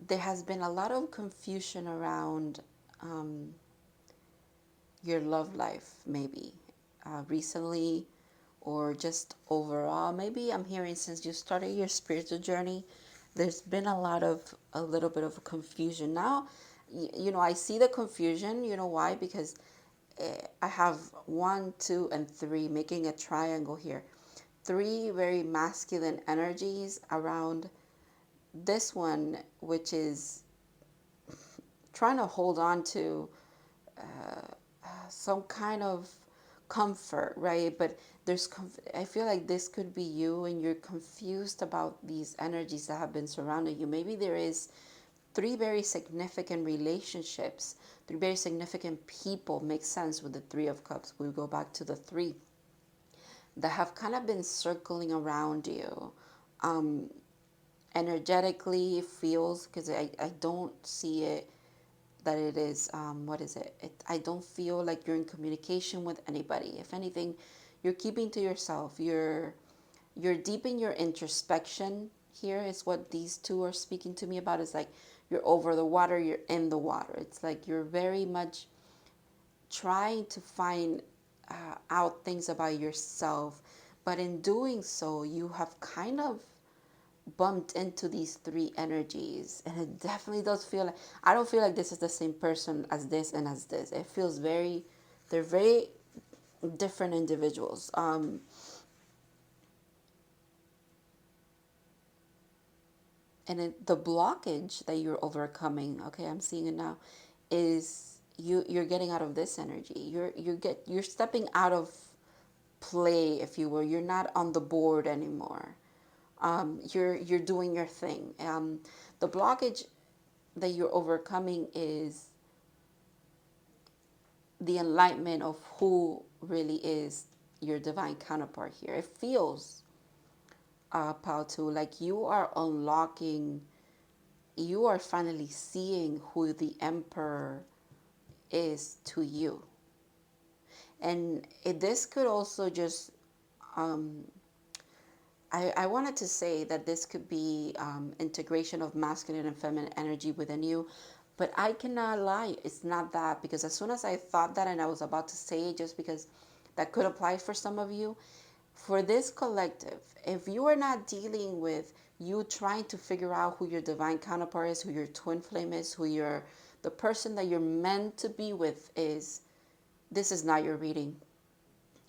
There has been a lot of confusion around um, your love life, maybe recently, or just overall. Maybe I'm hearing since you started your spiritual journey, there's been a little bit of confusion. Now, I see the confusion. You know why? Because I have 1, 2, and 3 making a triangle here. 3 very masculine energies around this one, which is trying to hold on to some kind of comfort, right? But I feel like this could be you, and you're confused about these energies that have been surrounding you. Maybe there is 3 very significant relationships, 3 very significant people. Makes sense with the 3 of Cups. We go back to the 3 that have kind of been circling around you. Um, Energetically, it feels, because I don't see it that it is, what is it? I don't feel like you're in communication with anybody. If anything, you're keeping to yourself. You're deep in your introspection. Here is what these 2 are speaking to me about. Is like you're over the water, you're in the water. It's like you're very much trying to find out things about yourself, but in doing so, you have kind of bumped into these 3 energies, and it definitely does feel like, I don't feel like this is the same person as this and as this. It feels they're very different individuals. The blockage that you're overcoming, okay, I'm seeing it now, is you're getting out of this energy. You're stepping out of play, if you will. You're not on the board anymore. You're doing your thing. The blockage that you're overcoming is the enlightenment of who really is your divine counterpart here. It feels, Pautu, like you are unlocking, you are finally seeing who the emperor is to you. And this could also just, I wanted to say that this could be integration of masculine and feminine energy within you, but I cannot lie. It's not that, because as soon as I thought that, and I was about to say it, just because that could apply for some of you, for this collective, if you are not dealing with you trying to figure out who your divine counterpart is, who your twin flame is, the person that you're meant to be with is, this is not your reading.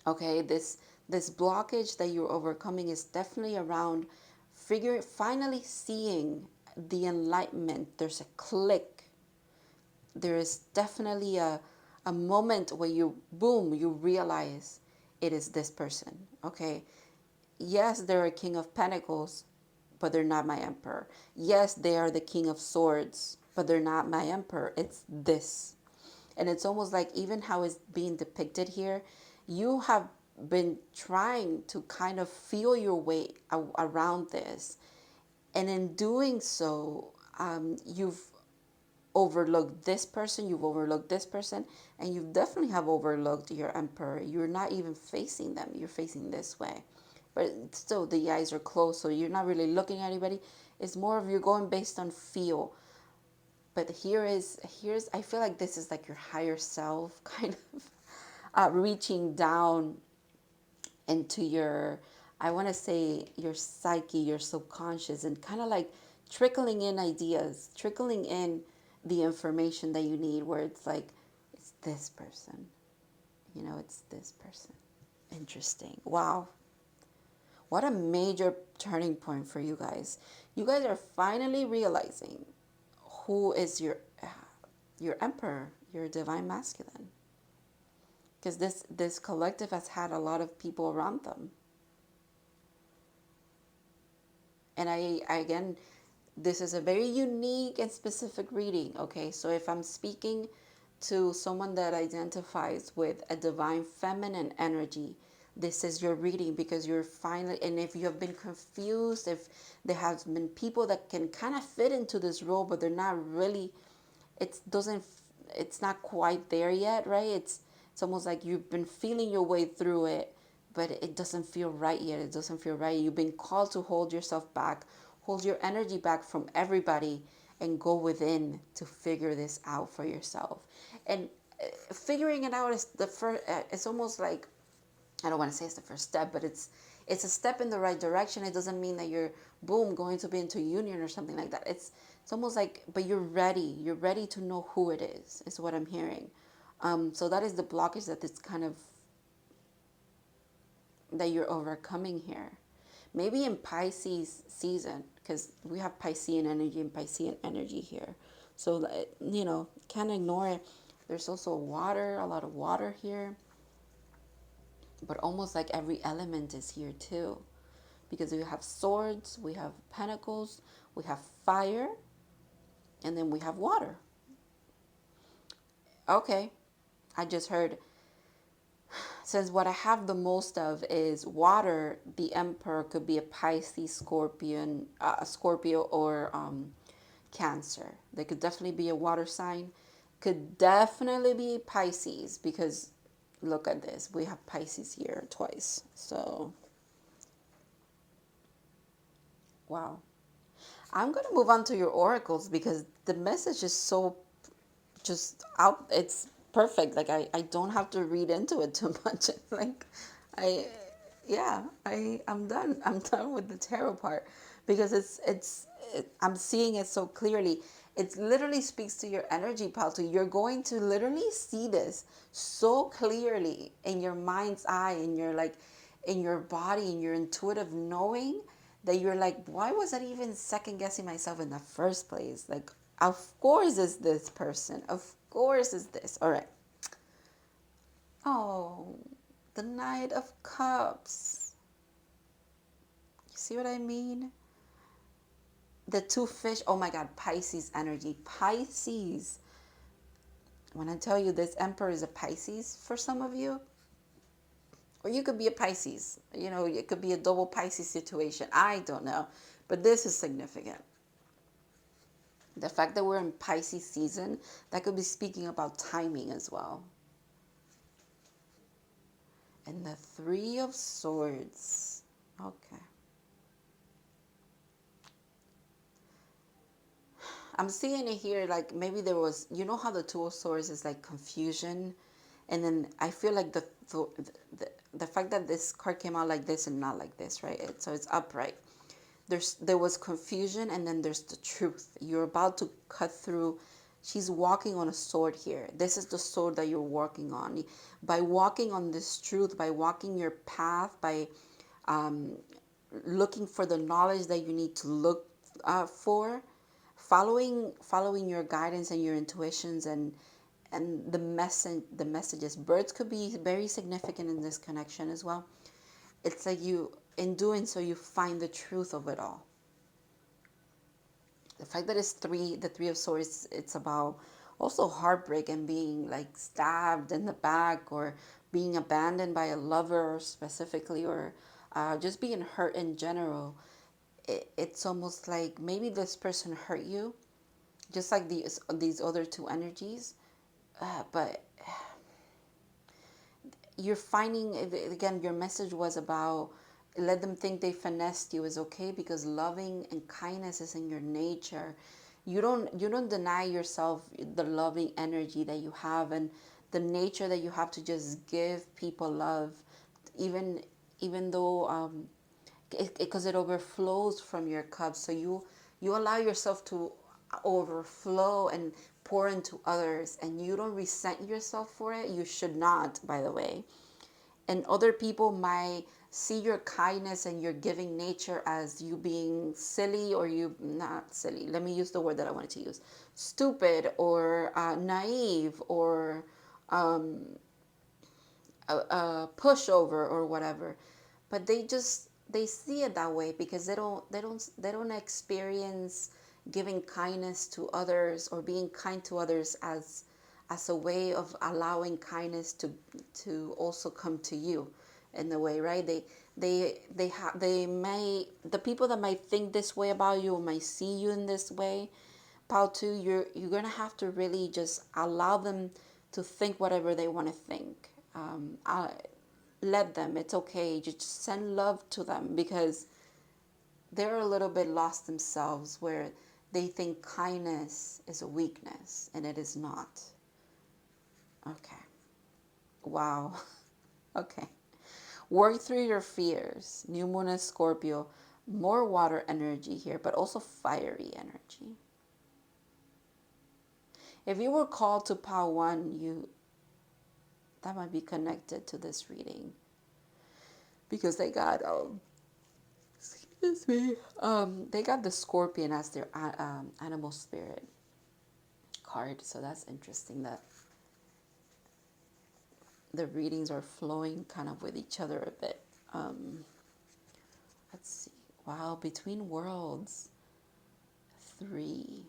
Okay, this blockage that you're overcoming is definitely around finally seeing the enlightenment. There's a click. There is definitely a moment where you, boom, you realize it is this person. Okay, yes, they're a king of pentacles, but they're not my emperor. Yes, they are the king of swords, but they're not my emperor. It's this. And it's almost like, even how it's being depicted here, you have been trying to kind of feel your way around this. And in doing so, you've overlooked this person, you've overlooked this person, and you definitely have overlooked your emperor. You're not even facing them, you're facing this way. But still, the eyes are closed, so you're not really looking at anybody. It's more of you're going based on feel. But here's I feel like this is like your higher self kind of reaching down into your, I want to say, your psyche, your subconscious, and kind of like trickling in ideas, trickling in the information that you need, where it's like, it's this person, it's this person. Interesting. Wow. What a major turning point for you guys. You guys are finally realizing who is your emperor, your divine masculine. Because this collective has had a lot of people around them. And I again, this is a very unique and specific reading, okay? So if I'm speaking to someone that identifies with a divine feminine energy, this is your reading, because you're finally, and if you have been confused, if there has been people that can kind of fit into this role, but they're not really, it's not quite there yet, right? It's almost like you've been feeling your way through it, but it doesn't feel right yet. It doesn't feel right. You've been called to hold yourself back, hold your energy back from everybody, and go within to figure this out for yourself. And figuring it out is the first. It's almost like, I don't want to say it's the first step, but it's a step in the right direction. It doesn't mean that you're boom going to be into union or something like that. It's almost like, but you're ready. You're ready to know who it is what I'm hearing. So that is the blockage that it's kind of that you're overcoming here. Maybe in Pisces season, because we have Piscean energy and Piscean energy here. So, can't ignore it. There's also water, a lot of water here. But almost like every element is here too. Because we have swords, we have pentacles, we have fire, and then we have water. Okay, I just heard, since what I have the most of is water, the Emperor could be a Pisces, Scorpion, Scorpio, or Cancer. There could definitely be a water sign. Could definitely be Pisces, because look at this. We have Pisces here twice. So, wow. I'm going to move on to your oracles because the message is so just out. It's perfect. Like, I don't have to read into it too much. Like, I, yeah, I'm done. I'm done with the tarot part because I'm seeing it so clearly. It literally speaks to your energy, Palto. You're going to literally see this so clearly in your mind's eye, in your, like, in your body, in your intuitive knowing, that you're like, why was I even second guessing myself in the first place? Like, of course it's this person. Of course it's this. All right. Oh, the Knight of Cups. You see what I mean? The two fish. Oh my God, Pisces energy. Pisces. When I tell you this Emperor is a Pisces for some of you, or you could be a Pisces. It could be a double Pisces situation. I don't know. But this is significant. The fact that we're in Pisces season, that could be speaking about timing as well. And the Three of Swords. Okay. I'm seeing it here, like maybe there was, how the Two of Swords is like confusion. And then I feel like the fact that this card came out like this and not like this, right? So it's upright. There was confusion, and then there's the truth. You're about to cut through. She's walking on a sword here. This is the sword that you're walking on. By walking on this truth, by walking your path, by looking for the knowledge that you need to look for, following your guidance and your intuitions, and the messages. Birds could be very significant in this connection as well. It's like in doing so, you find the truth of it all. The fact that the Three of Swords, it's about also heartbreak and being like stabbed in the back, or being abandoned by a lover specifically, or just being hurt in general. It's almost like maybe this person hurt you, just like these other two energies, but you're finding, again, your message was about, let them think they finessed you is okay, because loving and kindness is in your nature. You don't deny yourself the loving energy that you have, and the nature that you have to just give people love, even though because it overflows from your cup. So you allow yourself to overflow and pour into others, and you don't resent yourself for it. You should not, by the way. And other people might see your kindness and your giving nature as you being silly, or you not silly. Let me use the word that I wanted to use: stupid, or naive, or a pushover, or whatever. But they see it that way because they don't experience giving kindness to others, or being kind to others as a way of allowing kindness to also come to you in a way, right? The people that might think this way about you, or might see you in this way, Pautu, you're gonna have to really just allow them to think whatever they want to think. let them. It's okay. Just send love to them, because they're a little bit lost themselves, where they think kindness is a weakness, and it is not. Okay. Wow. Okay. Work through your fears. New moon in Scorpio. More water energy here, but also fiery energy. If you were called to Power One, that might be connected to this reading, because they got excuse me, they got the Scorpion as their animal spirit card. So that's interesting that the readings are flowing kind of with each other a bit. Let's see. Wow, Between Worlds 3.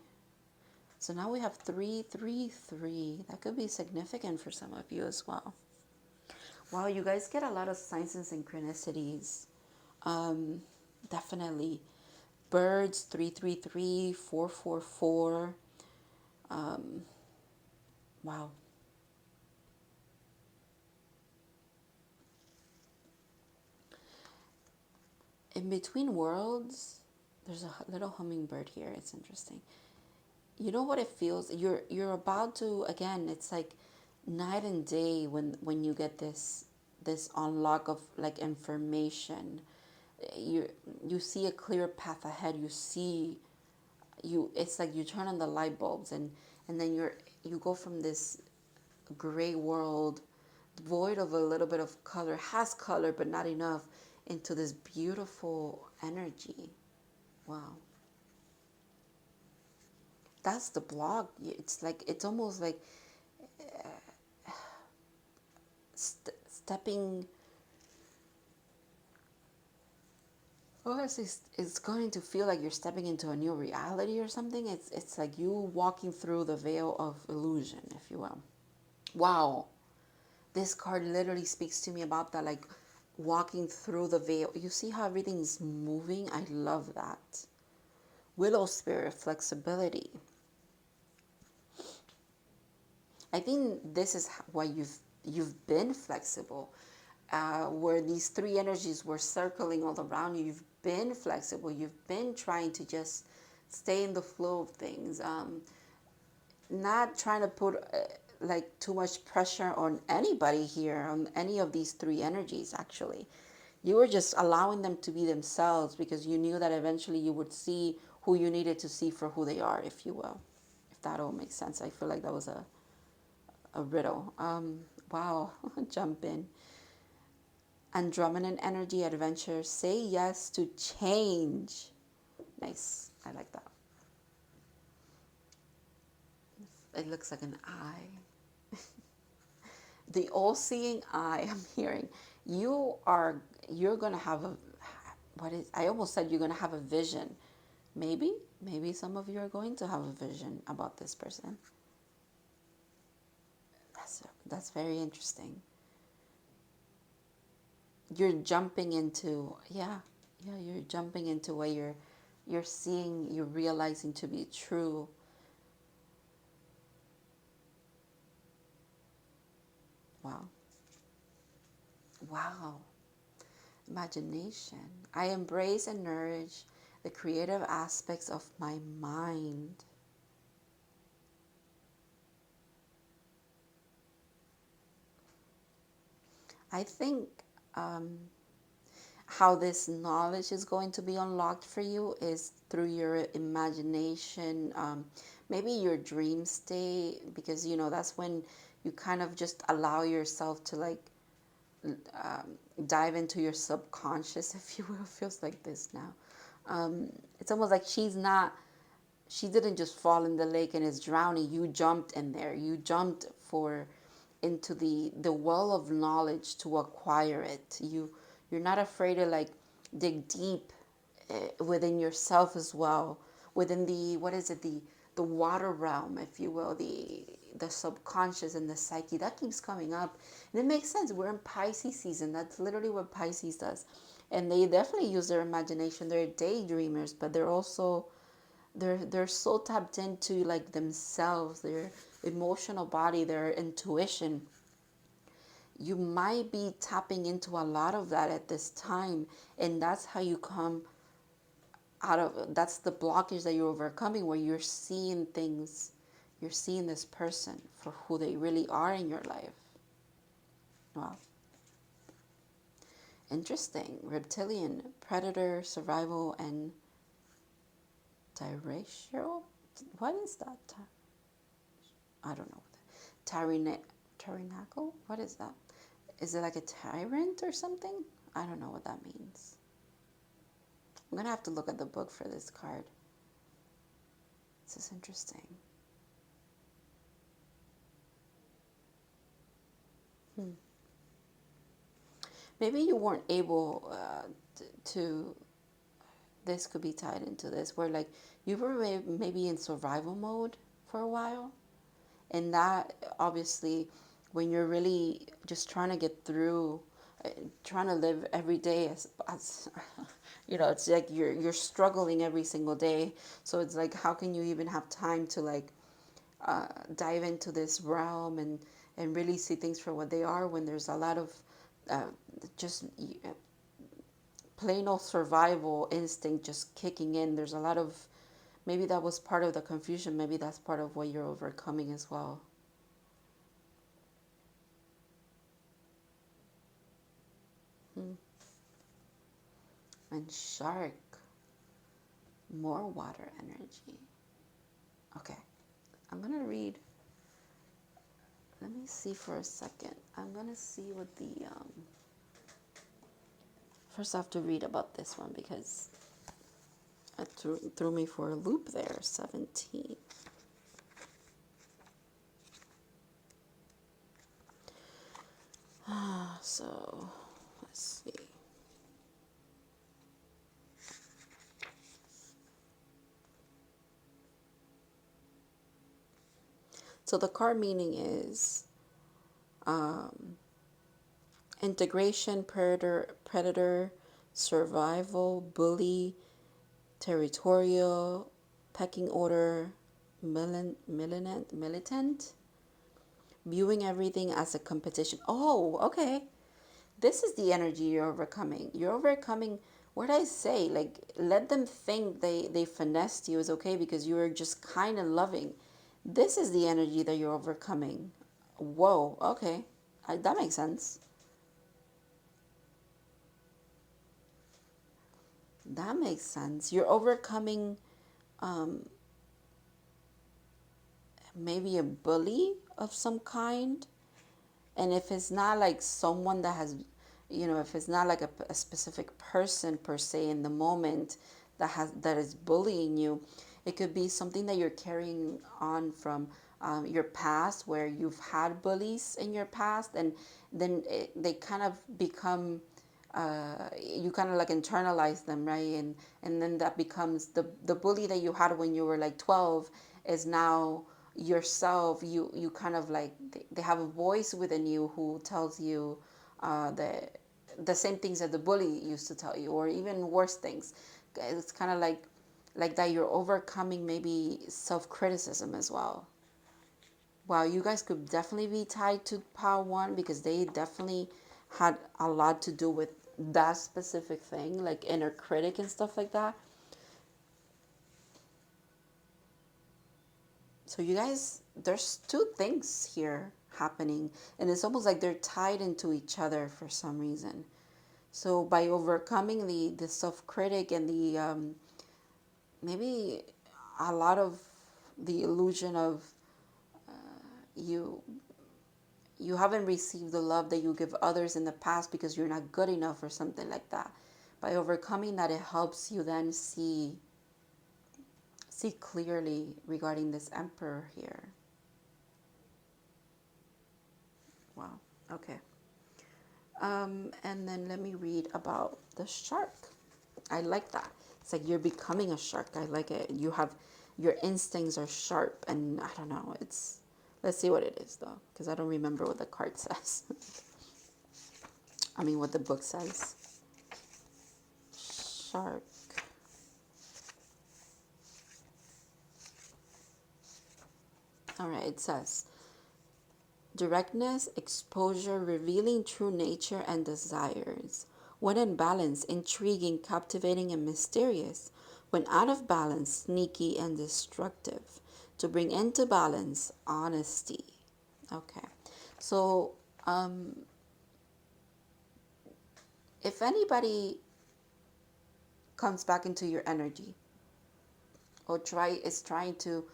So now we have 333. That could be significant for some of you as well. Wow, you guys get a lot of signs and synchronicities. Definitely. Birds 333, 444. Wow. In Between Worlds, there's a little hummingbird here. It's interesting. You know what it feels? You're about to, again, it's like night and day when you get this unlock of like information. You see a clear path ahead. It's like you turn on the light bulbs, and then you go from this gray world, void of a little bit of color, has color but not enough, into this beautiful energy. Wow. That's the block. It's like, it's almost like stepping. Oh, it's going to feel like you're stepping into a new reality or something. It's like you walking through the veil of illusion, if you will. Wow. This card literally speaks to me about that, like walking through the veil. You see how everything's moving? I love that. Willow spirit, flexibility. I think this is why you've been flexible. Where these three energies were circling all around you, you've been flexible. You've been trying to just stay in the flow of things. Not trying to put like too much pressure on anybody here, on any of these three energies. Actually, you were just allowing them to be themselves, because you knew that eventually you would see who you needed to see for who they are, if you will. If that all makes sense. I feel like that was a riddle. Wow. Jump in. Andromedan energy, adventure. Say yes to change. Nice. I like that. It looks like an eye. The all-seeing eye. I'm hearing you're gonna have a, I almost said you're gonna have a vision. Maybe some of you are going to have a vision about this person. That's very interesting. You're jumping into, you're jumping into what you're seeing, you're realizing to be true. Wow. Wow. Imagination. I embrace and nourish the creative aspects of my mind. I think how this knowledge is going to be unlocked for you is through your imagination, maybe your dream state, because that's when you kind of just allow yourself to like dive into your subconscious, if you will. It feels like this now. It's almost like she didn't just fall in the lake and is drowning. You jumped in there. You jumped into the well of knowledge to acquire it. You're not afraid to like dig deep within yourself as well, within the, what is it, the water realm, if you will, the subconscious and the psyche. That keeps coming up, and it makes sense. We're in Pisces season. That's literally what Pisces does, and they definitely use their imagination. They're daydreamers, but they're also they're so tapped into like themselves, their emotional body, their intuition. you might be tapping into a lot of that at this time, and that's how you come out of, that's the blockage that you're overcoming, where you're seeing things, you're seeing this person for who they really are in your life. Wow. Interesting. Reptilian, predator, survival, and terrestrial. What is that? I don't know. Tyrannical? What is that? Is it like a tyrant or something? I don't know what that means. I'm going to have to look at the book for this card. This is interesting. Maybe you weren't able to, this could be tied into this, where like you were maybe in survival mode for a while. And that obviously, when you're really just trying to get through, trying to live every day as you know, it's like you're struggling every single day. So it's like, how can you even have time to like dive into this realm and really see things for what they are, when there's a lot of just plain old survival instinct just kicking in. There's a lot of, maybe that was part of the confusion. Maybe that's part of what you're overcoming as well. And shark, more water energy. Okay, I'm gonna read. Let me see for a second. I'm gonna see what the first I have to read about this one, because it threw me for a loop there. 17. So let's see. So the card meaning is integration, predator, survival, bully, territorial, pecking order, militant, viewing everything as a competition. Oh, okay. This is the energy you're overcoming. You're overcoming, what did I say? Like, let them think they finessed you is okay, because you are just kind and loving. This is the energy that you're overcoming. Whoa, okay. That makes sense. That makes sense. You're overcoming maybe a bully of some kind. And if it's not like someone that has, you know, if it's not like a specific person per se in the moment that is bullying you, it could be something that you're carrying on from your past, where you've had bullies in your past, and then they kind of become, you kind of like internalize them, right? And then that becomes the bully that you had when you were like 12 is now yourself. You kind of like, they have a voice within you who tells you the same things that the bully used to tell you, or even worse things. It's kind of like that you're overcoming maybe self-criticism as well. Wow, you guys could definitely be tied to Power One, because they definitely had a lot to do with that specific thing, like inner critic and stuff like that. So you guys, there's two things here happening, and it's almost like they're tied into each other for some reason. So by overcoming the self-critic and the maybe a lot of the illusion of you you haven't received the love that you give others in the past because you're not good enough or something like that. By overcoming that, it helps you then see clearly regarding this emperor here. Wow. Okay. And then let me read about the shark. I like that. It's like you're becoming a shark. I like it. You have, your instincts are sharp, and I don't know. It's, let's see what it is though, because I don't remember what the card says. I mean, what the book says. Shark. All right, it says, Directness, exposure, revealing true nature and desires. When in balance, intriguing, captivating, and mysterious. When out of balance, sneaky and destructive. To bring into balance, honesty. Okay. So, if anybody comes back into your energy or is trying to,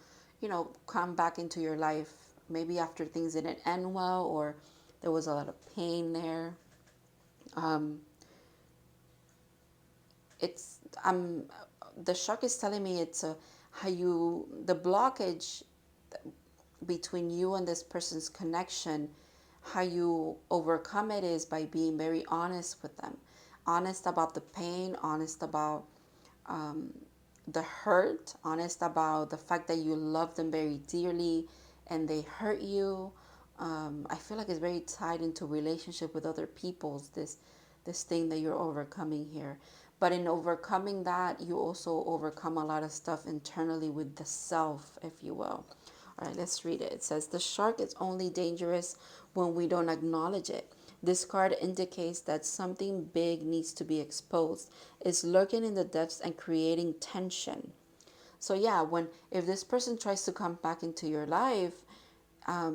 come back into your life, maybe after things didn't end well or there was a lot of pain there, it's the shark is telling me it's the blockage between you and this person's connection, how you overcome it is by being very honest with them, honest about the pain, honest about the hurt, honest about the fact that you love them very dearly and they hurt you. I feel like it's very tied into relationship with other people's this thing that you're overcoming here. But in overcoming that, you also overcome a lot of stuff internally with the self, if you will. All right, let's read it. It says, the shark is only dangerous when we don't acknowledge it. This card indicates that something big needs to be exposed. It's lurking in the depths and creating tension. So yeah, if this person tries to come back into your life,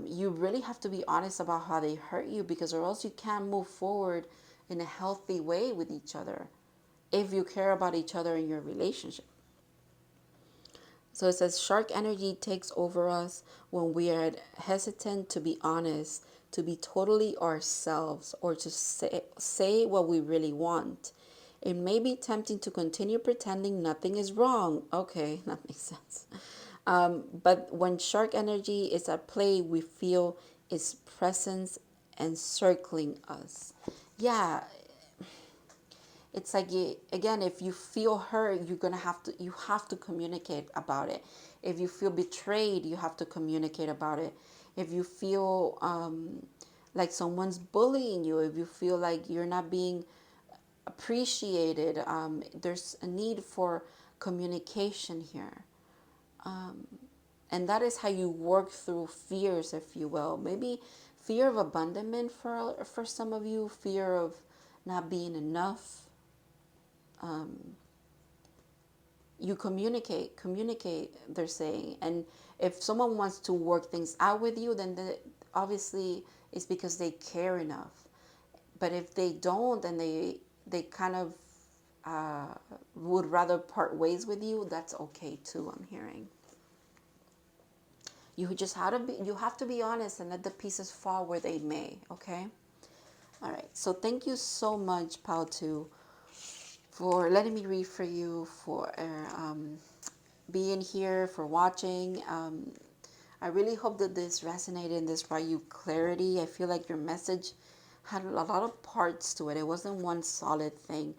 you really have to be honest about how they hurt you, because or else you can't move forward in a healthy way with each other if you care about each other in your relationship. So it says shark energy takes over us when we are hesitant to be honest, to be totally ourselves, or to say what we really want. It may be tempting to continue pretending nothing is wrong. Okay, that makes sense. But when shark energy is at play, we feel its presence encircling us. Yeah, it's like, again, if you feel hurt, you have to communicate about it. If you feel betrayed, you have to communicate about it. If you feel like someone's bullying you, if you feel like you're not being appreciated, there's a need for communication here. And that is how you work through fears, if you will. Maybe fear of abandonment for some of you, fear of not being enough. You communicate, they're saying. And if someone wants to work things out with you, then obviously it's because they care enough. But if they don't, and they kind of would rather part ways with you, that's okay too, I'm hearing. You have to be honest and let the pieces fall where they may, okay? All right, so thank you so much, Pal 2, for letting me read for you, for being here, for watching. I really hope that this resonated and this brought you clarity. I feel like your message had a lot of parts to it. It wasn't one solid thing.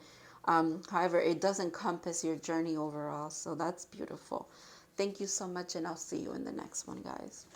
However, it does encompass your journey overall, so that's beautiful. Thank you so much, and I'll see you in the next one, guys.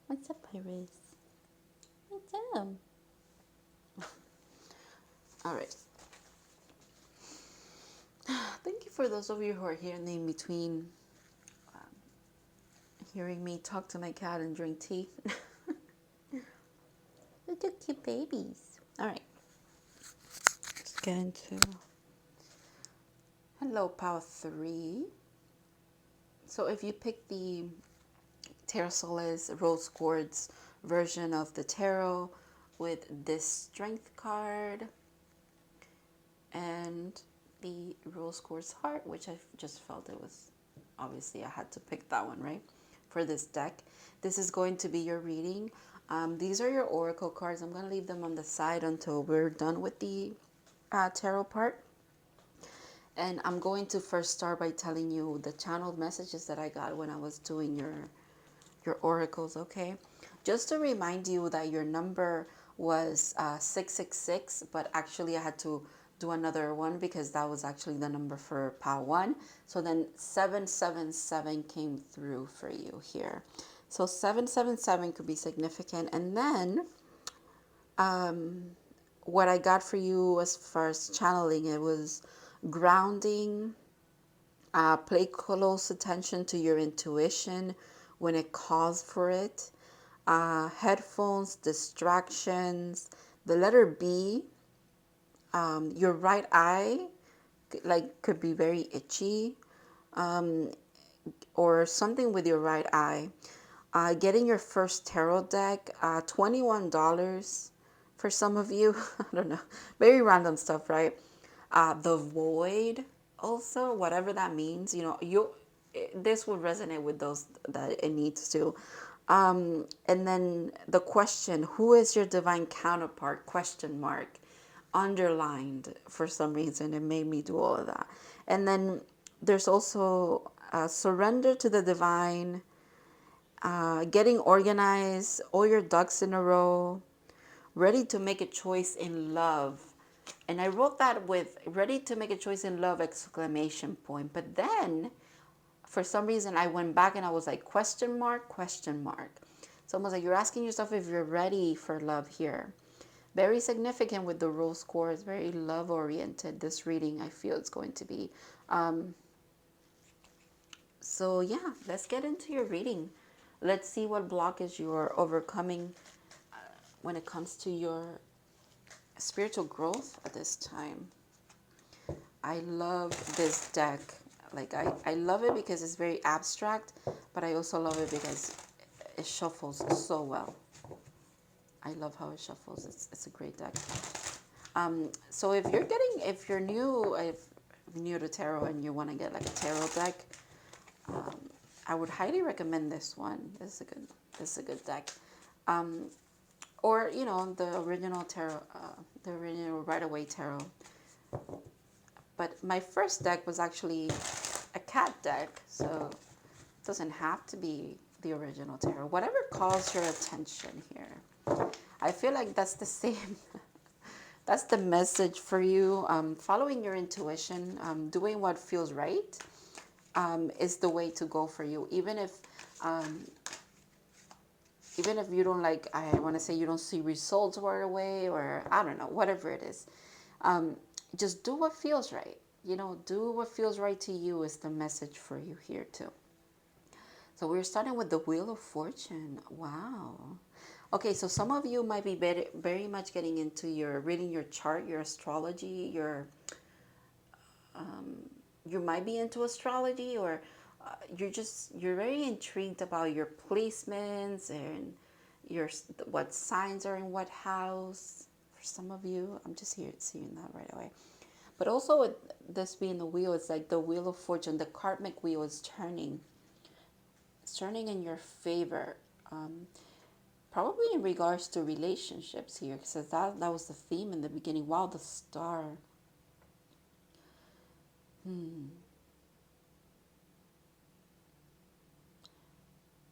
What's up, Iris? What's up? All right. Thank you for those of you who are here in between, hearing me talk to my cat and drink tea. Little cute babies. All right. Let's get into... Hello, Power 3. So if you pick the TERRA Solace Rose Quartz version of the tarot with this Strength card and the Rose Quartz Heart, which I just felt it was, obviously I had to pick that one, right? for this deck. This is going to be your reading. These are your oracle cards. I'm going to leave them on the side until we're done with the tarot part. And I'm going to first start by telling you the channeled messages that I got when I was doing your oracles, okay? Just to remind you that your number was 666, but actually I had to do another one because that was actually the number for pile 1. So then 777 came through for you here. So 777 could be significant. And then what I got for you as far as channeling, it was grounding, pay close attention to your intuition when it calls for it, headphones, distractions, the letter B, your right eye could be very itchy, or something with your right eye. Getting your first tarot deck, $21 for some of you. I don't know, very random stuff, right? The void, also, whatever that means, you know, this will resonate with those that it needs to. And then the question, who is your divine counterpart, question mark, underlined for some reason. It made me do all of that. And then there's also surrender to the divine, getting organized, all your ducks in a row, ready to make a choice in love. And I wrote that with ready to make a choice in love, exclamation point. But then for some reason I went back and I was like, question mark, question mark. So almost like you're asking yourself if you're ready for love here. Very significant with the rose quartz, very love oriented. This reading, I feel it's going to be. So yeah, let's get into your reading. Let's see what blockage you're overcoming when it comes to your spiritual growth at this time. I love this deck. Like I love it because it's very abstract, but I also love it because it shuffles so well. I love how it shuffles. It's a great deck. So if you're new to tarot and you want to get like a tarot deck, I would highly recommend this one. This is a good deck. Or you know, the original tarot, the original Rider-Waite tarot. But my first deck was actually a cat deck, so it doesn't have to be the original tarot. Whatever calls your attention here. I feel like that's the same. That's the message for you. Following your intuition, doing what feels right, is the way to go for you. Even if you don't like, I want to say you don't see results right away, or I don't know, whatever it is. Just do what feels right. You know, do what feels right to you is the message for you here too. So we're starting with the Wheel of Fortune. Wow. Okay, so some of you might be very, very much getting into reading your chart, your astrology, you might be into astrology, or you're very intrigued about your placements and what signs are in what house. For some of you, I'm just here seeing that right away. But also with this being the wheel, it's like the Wheel of Fortune, the karmic wheel is turning. It's turning in your favor. Probably in regards to relationships here, because that was the theme in the beginning. Wow, the star.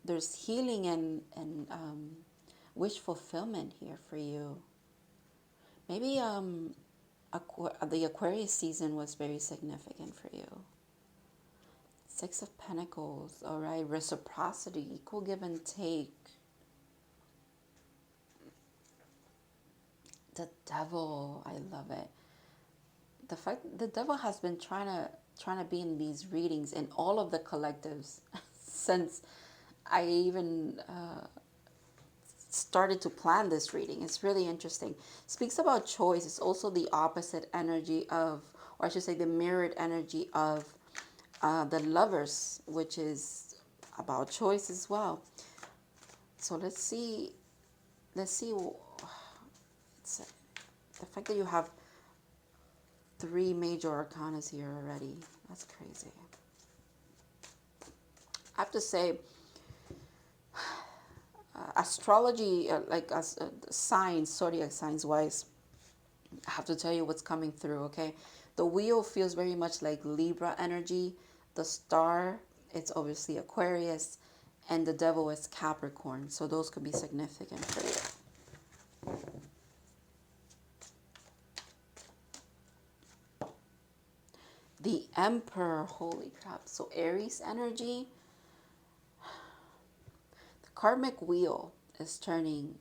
There's healing and wish fulfillment here for you. Maybe the Aquarius season was very significant for you. Six of Pentacles, all right, reciprocity, equal give and take. The Devil, I love it. The fact the Devil has been trying to be in these readings in all of the collectives since I even started to plan this reading. It's really interesting. Speaks about choice. It's also the opposite energy of, or I should say the mirrored energy of the Lovers, which is about choice as well. So let's see. It's the fact that you have 3 major arcanas here already. That's crazy. I have to say, astrology, like as signs, zodiac signs wise, I have to tell you what's coming through, okay? The wheel feels very much like Libra energy. The star, it's obviously Aquarius. And the devil is Capricorn. So those could be significant for you. The Emperor, holy crap. So Aries energy, the karmic wheel is turning,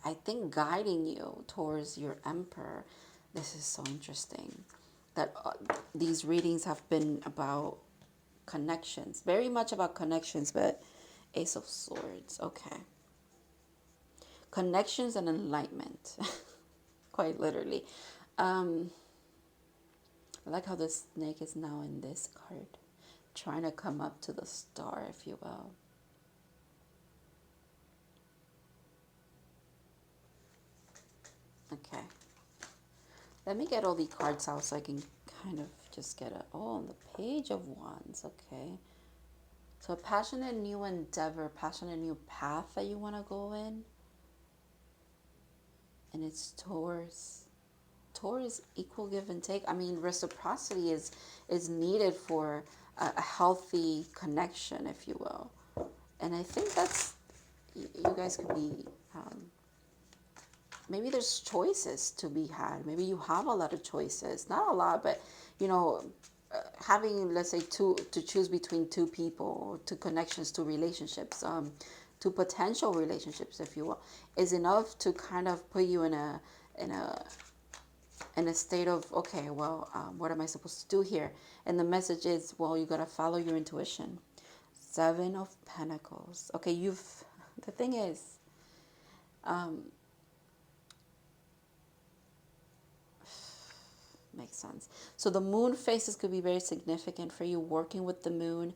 I think, guiding you towards your Emperor. This is so interesting that these readings have been about connections, very much about connections, but Ace of Swords, okay. Connections and enlightenment, quite literally. I like how the snake is now in this card, trying to come up to the star, if you will. Okay. Let me get all the cards out so I can kind of just get a... Oh, on the Page of Wands. Okay. So a passionate new endeavor, passionate new path that you want to go in. And it's Taurus. Taurus, equal give and take. I mean, reciprocity is needed for a healthy connection, if you will. And I think that's... You guys could be... maybe there's choices to be had. Maybe you have a lot of choices. Not a lot, but, you know, having, let's say, to choose between two people, two connections, two relationships, two potential relationships, if you will, is enough to kind of put you in a state of, okay, well, what am I supposed to do here? And the message is, well, you got to follow your intuition. Seven of Pentacles. Okay, the thing is, makes sense. So the moon phases could be very significant for you, working with the moon.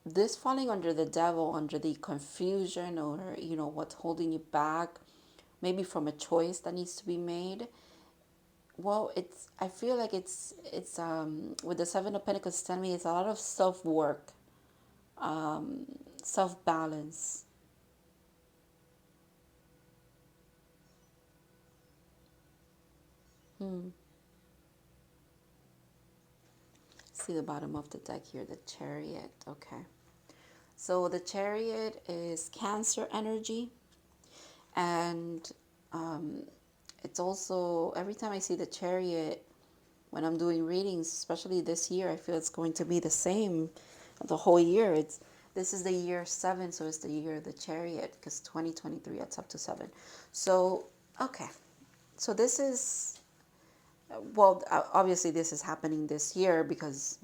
This falling under the devil, under the confusion, or, you know, what's holding you back, maybe from a choice that needs to be made. Well, I feel like it's with the Seven of Pentacles telling me it's a lot of self-work, self-balance. See the bottom of the deck here, the Chariot. Okay. So the Chariot is Cancer energy. And it's also, every time I see the Chariot, when I'm doing readings, especially this year, I feel it's going to be the same the whole year. This is the year 7, so it's the year of the Chariot, because 2023, it's up to 7. So, okay. So this is, well, obviously this is happening this year because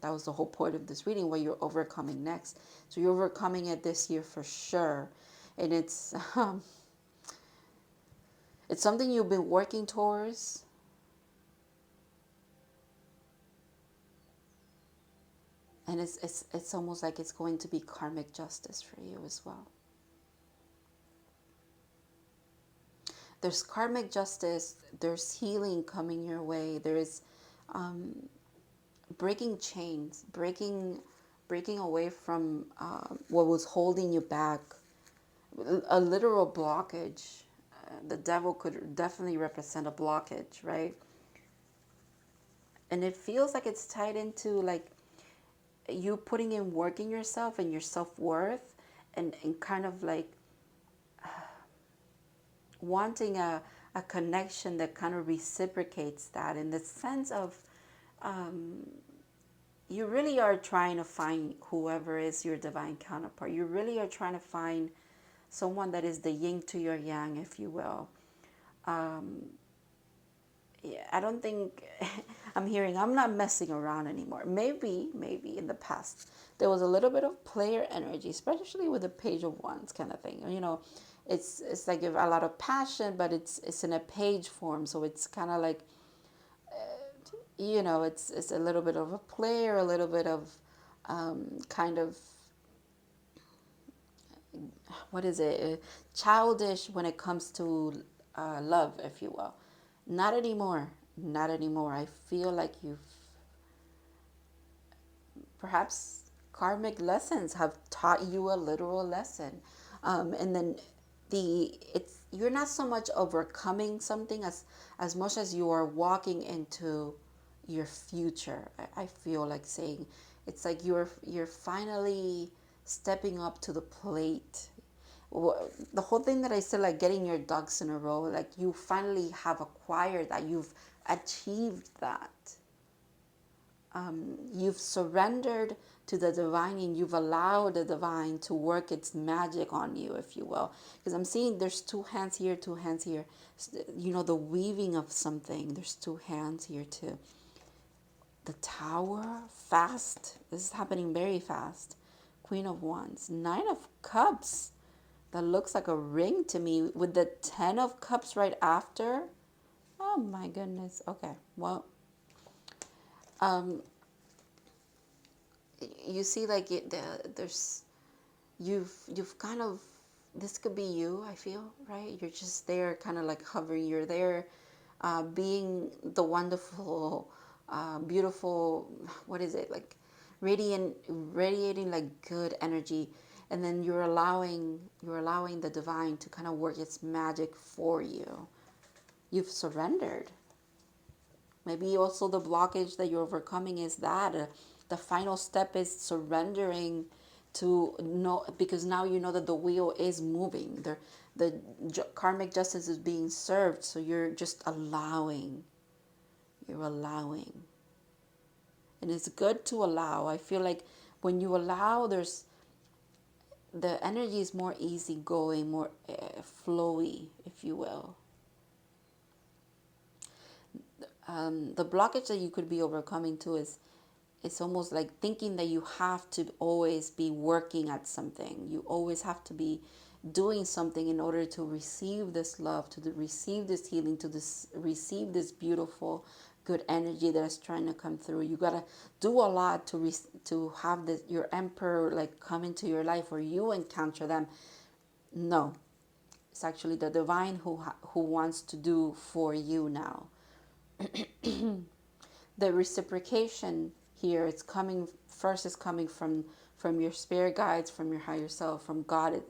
that was the whole point of this reading, what you're overcoming next. So you're overcoming it this year for sure. And it's something you've been working towards. And it's almost like it's going to be karmic justice for you as well. There's karmic justice. There's healing coming your way. There's breaking chains, breaking away from what was holding you back. A literal blockage. The devil could definitely represent a blockage, right? And it feels like it's tied into like you putting in work in yourself and your self-worth, and kind of like wanting a connection that kind of reciprocates that, in the sense of you really are trying to find whoever is your divine counterpart. You really are trying to find someone that is the yin to your yang, if you will. Yeah, I don't think I'm not messing around anymore. Maybe in the past there was a little bit of player energy, especially with the Page of Wands kind of thing. You know, it's like a lot of passion, but it's in a page form, so it's kind of like, you know, it's a little bit of a player, a little bit of kind of, what is it, childish when it comes to love, if you will. Not anymore. Not anymore. I feel like you've perhaps karmic lessons have taught you a literal lesson. And then you're not so much overcoming something as much as you are walking into your future. I feel like saying it's like you're finally stepping up to the plate. The whole thing that I said, like getting your ducks in a row, like you finally have acquired that, you've achieved that. You've surrendered to the divine, and you've allowed the divine to work its magic on you, if you will. Because I'm seeing there's two hands here, two hands here. You know, the weaving of something. There's two hands here too. The Tower, fast. This is happening very fast. Queen of Wands. Nine of Cups. That looks like a ring to me with the 10 of Cups right after. Oh my goodness. Okay. Well, you see, like there's you've kind of, this could be you, I feel, right? You're just there, kind of like hovering. You're there, being the wonderful, beautiful, what is it, like radiating like good energy, and then you're allowing the divine to kind of work its magic for you. You've surrendered. Maybe also the blockage that you're overcoming is that the final step is surrendering to know, because now you know that the wheel is moving. The karmic justice is being served, so you're just allowing. You're allowing. And it's good to allow. I feel like when you allow, the energy is more easygoing, more flowy, if you will. The blockage that you could be overcoming too is, it's almost like thinking that you have to always be working at something. You always have to be doing something in order to receive this love, to receive this healing, to receive this beautiful, good energy that is trying to come through. You gotta do a lot to have this, your emperor like come into your life, or you encounter them. No, it's actually the divine who wants to do for you now. The reciprocation here, it's coming first, is coming from your spirit guides, from your higher self, from God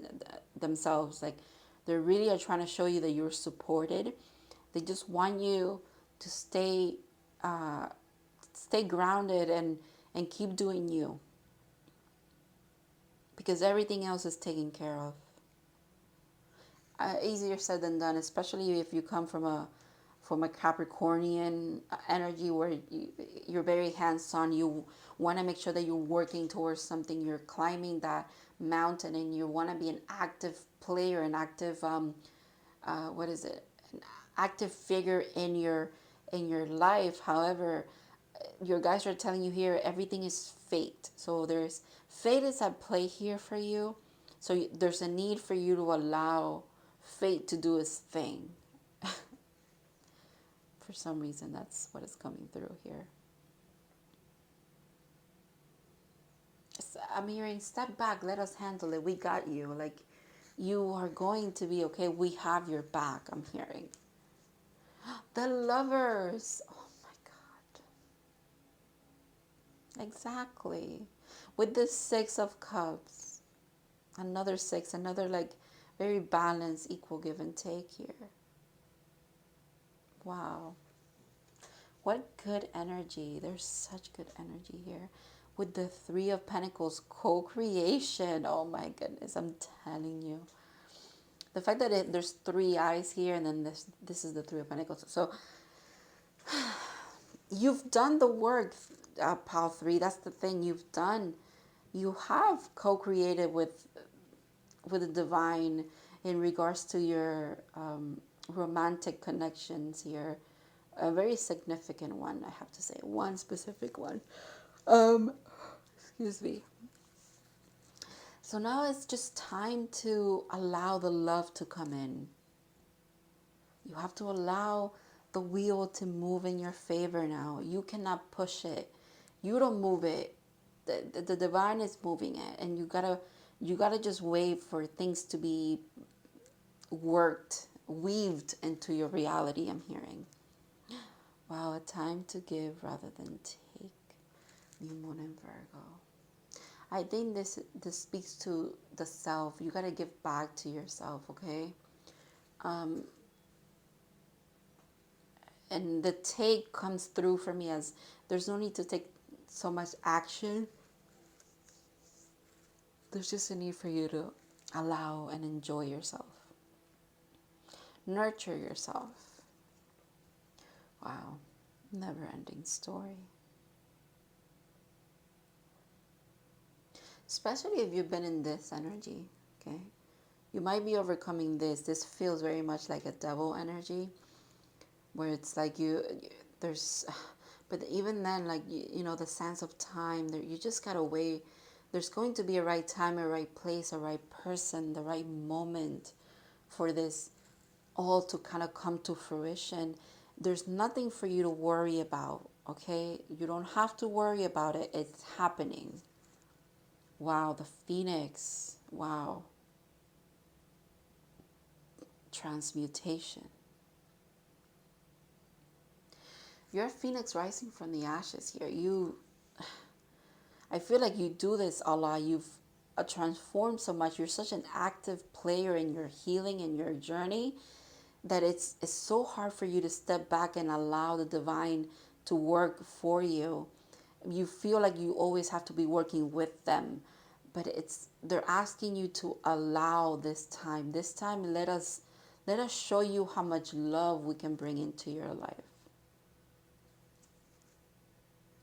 themselves. Like they really are trying to show you that you're supported. They just want you to stay grounded and keep doing you, because everything else is taken care of. Easier said than done, especially if you come from a Capricornian energy where you're very hands-on. You want to make sure that you're working towards something. You're climbing that mountain, and you want to be an active player, an active an active figure in your life. However, your guys are telling you here, everything is fate. So fate is at play here for you. So there's a need for you to allow fate to do its thing. For some reason, that's what is coming through here. I'm hearing, step back, let us handle it. We got you. Like, you are going to be okay. We have your back, I'm hearing. The Lovers. Oh my God. Exactly. With the Six of Cups. Another six, another like very balanced, equal give and take here. Wow. What good energy. There's such good energy here. With the Three of Pentacles, co-creation. Oh my goodness, I'm telling you. The fact that there's three eyes here, and then this is the Three of Pentacles. So you've done the work, Pal 3. That's the thing you've done. You have co-created with the divine in regards to your romantic connections here. A very significant one, I have to say. One specific one. Excuse me. So now it's just time to allow the love to come in. You have to allow the wheel to move in your favor now. You cannot push it. You don't move it. The divine is moving it, and you gotta just wait for things to be weaved into your reality, I'm hearing. Wow, a time to give rather than take. New Moon in Virgo. I think this speaks to the self. You got to give back to yourself, okay? Um, and the take comes through for me as there's no need to take so much action. There's just a need for you to allow and enjoy yourself. Nurture yourself. Wow. Never ending story. Especially if you've been in this energy, okay? You might be overcoming this. This feels very much like a devil energy where it's like there's, but even then, like, you know, the sense of time, there, you just gotta wait. There's going to be a right time, a right place, a right person, the right moment for this all to kind of come to fruition. There's nothing for you to worry about, okay? You don't have to worry about it. It's happening. Wow, the phoenix. Wow. Transmutation. You're a phoenix rising from the ashes here. I feel like you do this a lot. You've transformed so much. You're such an active player in your healing and your journey that it's so hard for you to step back and allow the divine to work for you. You feel like you always have to be working with them, but they're asking you to allow this time. This time, let us show you how much love we can bring into your life.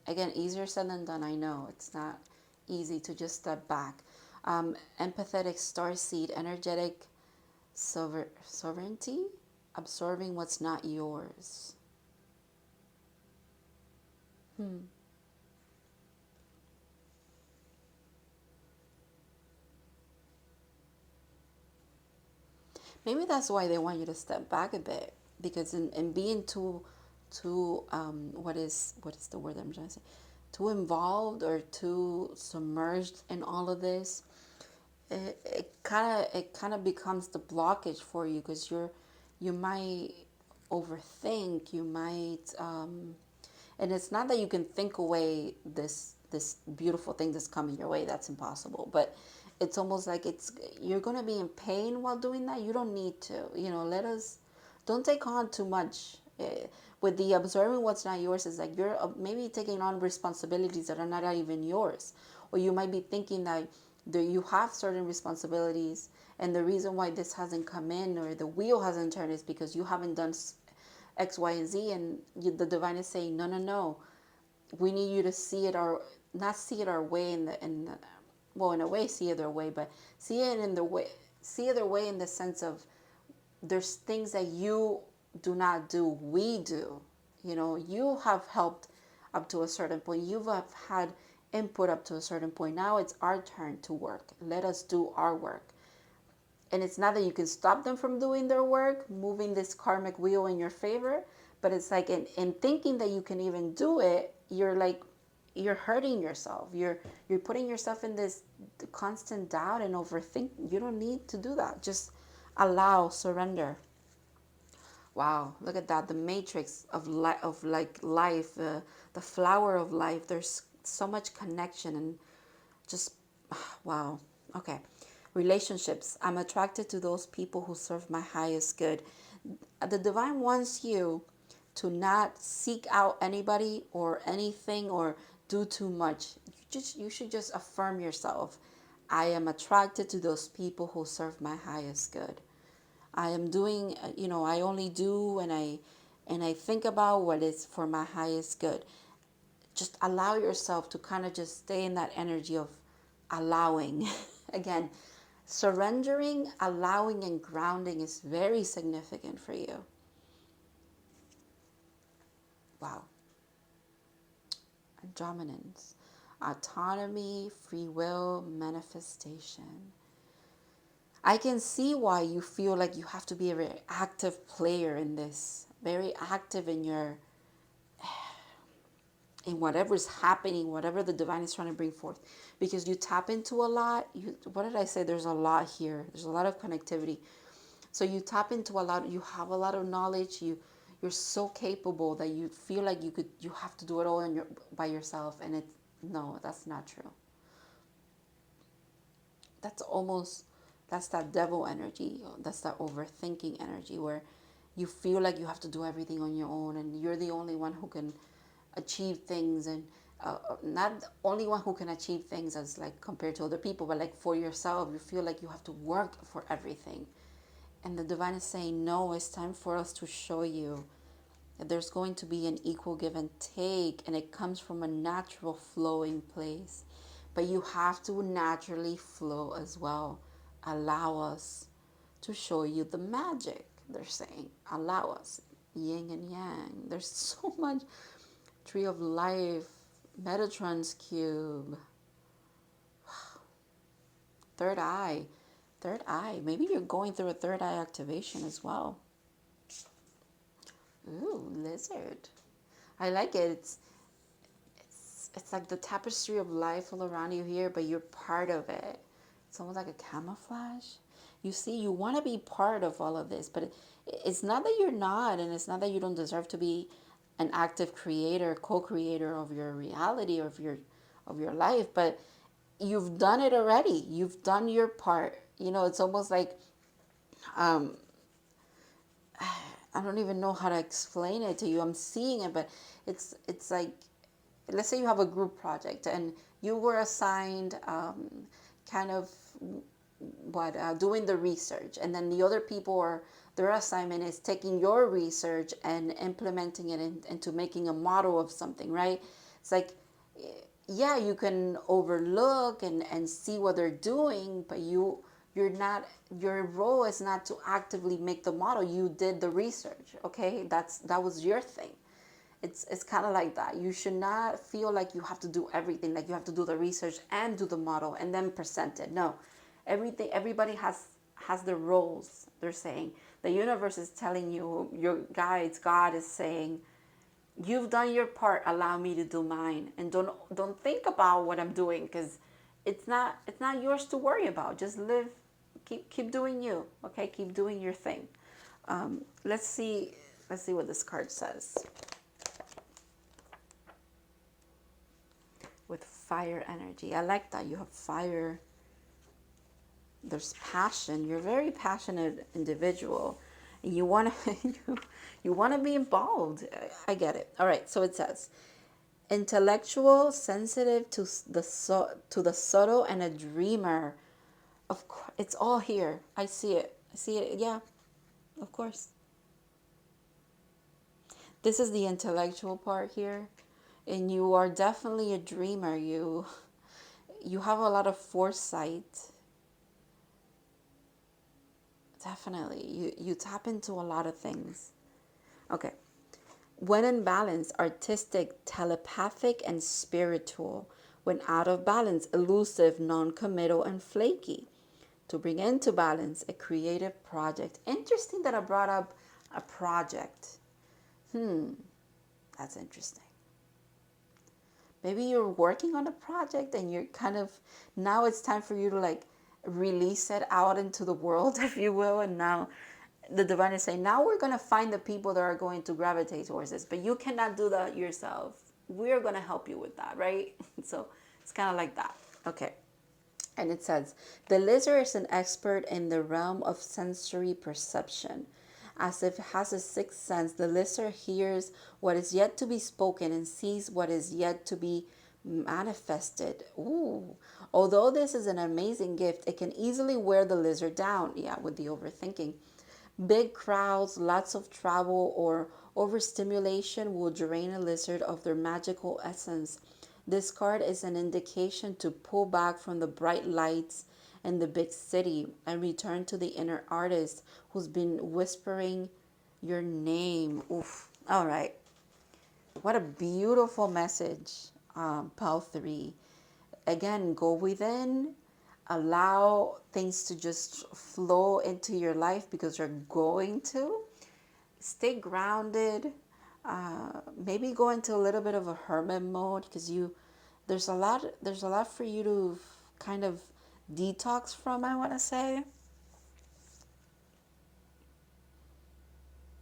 Again, easier said than done. I know it's not easy to just step back. Empathetic starseed, energetic sovereignty, absorbing what's not yours. Maybe that's why they want you to step back a bit, because in being too what is the word I'm trying to say, too involved or too submerged in all of this, it kind of becomes the blockage for you, because you might overthink, you might and it's not that you can think away this beautiful thing that's coming your way. That's impossible. But it's almost like you're going to be in pain while doing that. You don't need to, don't take on too much. With the observing what's not yours, is like you're maybe taking on responsibilities that are not even yours, or you might be thinking that you have certain responsibilities, and the reason why this hasn't come in or the wheel hasn't turned is because you haven't done X, Y, and Z, and the divine is saying, no, no, no. We need you to see it, or not see it our way well, in a way, see it their way, but see it their way in the sense of there's things that you do not do, we do. You have helped up to a certain point. You've had input up to a certain point. Now it's our turn to work. Let us do our work. And it's not that you can stop them from doing their work, moving this karmic wheel in your favor, but it's like in thinking that you can even do it, you're hurting yourself. You're putting yourself in this constant doubt and overthink. You don't need to do that. Just allow, surrender. Wow, look at that. The matrix of like life, the flower of life. There's so much connection and just, wow. Okay. Relationships. I'm attracted to those people who serve my highest good. The divine wants you to not seek out anybody or anything or do too much. You should just affirm yourself. I am attracted to those people who serve my highest good. I am doing, I only do and I think about what is for my highest good. Just allow yourself to kind of just stay in that energy of allowing. Again, surrendering, allowing, and grounding is very significant for you. Wow. Dominance, autonomy, free will, manifestation. I can see why you feel like you have to be a very active player in this, very active in whatever's happening, whatever the divine is trying to bring forth, because you tap into a lot. What did I say? There's a lot here. There's a lot of connectivity. So you tap into a lot. You have a lot of knowledge. You're so capable that you feel like you have to do it all by yourself, and no, that's not true. that's almost, that's that devil energy. That's that overthinking energy where you feel like you have to do everything on your own and you're the only one who can achieve things, and not the only one who can achieve things as like compared to other people, but like for yourself, you feel like you have to work for everything. And the divine is saying, no, it's time for us to show you that there's going to be an equal give and take, and it comes from a natural flowing place. But you have to naturally flow as well. Allow us to show you the magic, they're saying. Allow us. Yin and yang. There's so much. Tree of Life, Metatron's Cube, Third Eye. Third eye. Maybe you're going through a third eye activation as well. Ooh, lizard. I like it. It's like the tapestry of life all around you here, but you're part of it. It's almost like a camouflage. You see, you want to be part of all of this, but it's not that you're not, and it's not that you don't deserve to be an active creator, co-creator of your reality, of your life, but you've done it already. You've done your part. You know, it's almost like um, I don't even know how to explain it to you. I'm seeing it, but it's like, let's say you have a group project and you were assigned kind of doing the research, and then the other people are, their assignment is taking your research and implementing it into making a model of something, right? It's like, yeah, you can overlook and see what they're doing, but you're not, your role is not to actively make the model. You did the research, okay? That was your thing. It's kind of like that. You should not feel like you have to do everything, like you have to do the research and do the model and then present it. No, everybody has their roles. They're saying the universe is telling you, your guides, God is saying, you've done your part, allow me to do mine, and don't think about what I'm doing, because it's not yours to worry about. Just live, keep doing you, okay? Keep doing your thing. Let's see what this card says. With fire energy, I like that you have fire. There's passion. You're a very passionate individual, and you want to you want to be involved. I get it. All right, so it says intellectual, sensitive to the subtle, and a dreamer. Of course, it's all here. I see it. Yeah, of course. This is the intellectual part here, and you are definitely a dreamer. You have a lot of foresight. Definitely. You tap into a lot of things. Okay. When in balance, artistic, telepathic, and spiritual. When out of balance, elusive, non-committal, and flaky. To bring into balance, a creative project. Interesting that I brought up a project. That's interesting. Maybe you're working on a project and you're kind of, now it's time for you to like release it out into the world, if you will. And now the divine is saying, now we're going to find the people that are going to gravitate towards this, but you cannot do that yourself. We're going to help you with that, right? So it's kind of like that. Okay. And it says, the lizard is an expert in the realm of sensory perception. As if it has a sixth sense, the lizard hears what is yet to be spoken and sees what is yet to be manifested. Ooh. Although this is an amazing gift, it can easily wear the lizard down. Yeah, with the overthinking. Big crowds, lots of travel, or overstimulation will drain a lizard of their magical essence. This card is an indication to pull back from the bright lights in the big city and return to the inner artist who's been whispering your name. Oof. All right. What a beautiful message, Pal 3. Again, go within. Allow things to just flow into your life because you're going to. Stay grounded. Maybe go into a little bit of a hermit mode because there's a lot for you to kind of detox from, I want to say.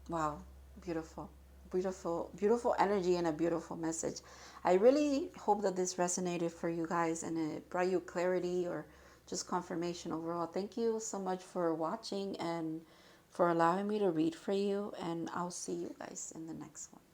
Wow, beautiful, beautiful energy and a beautiful message. I really hope that this resonated for you guys and it brought you clarity or just confirmation overall. Thank you so much for watching and for allowing me to read for you, and I'll see you guys in the next one.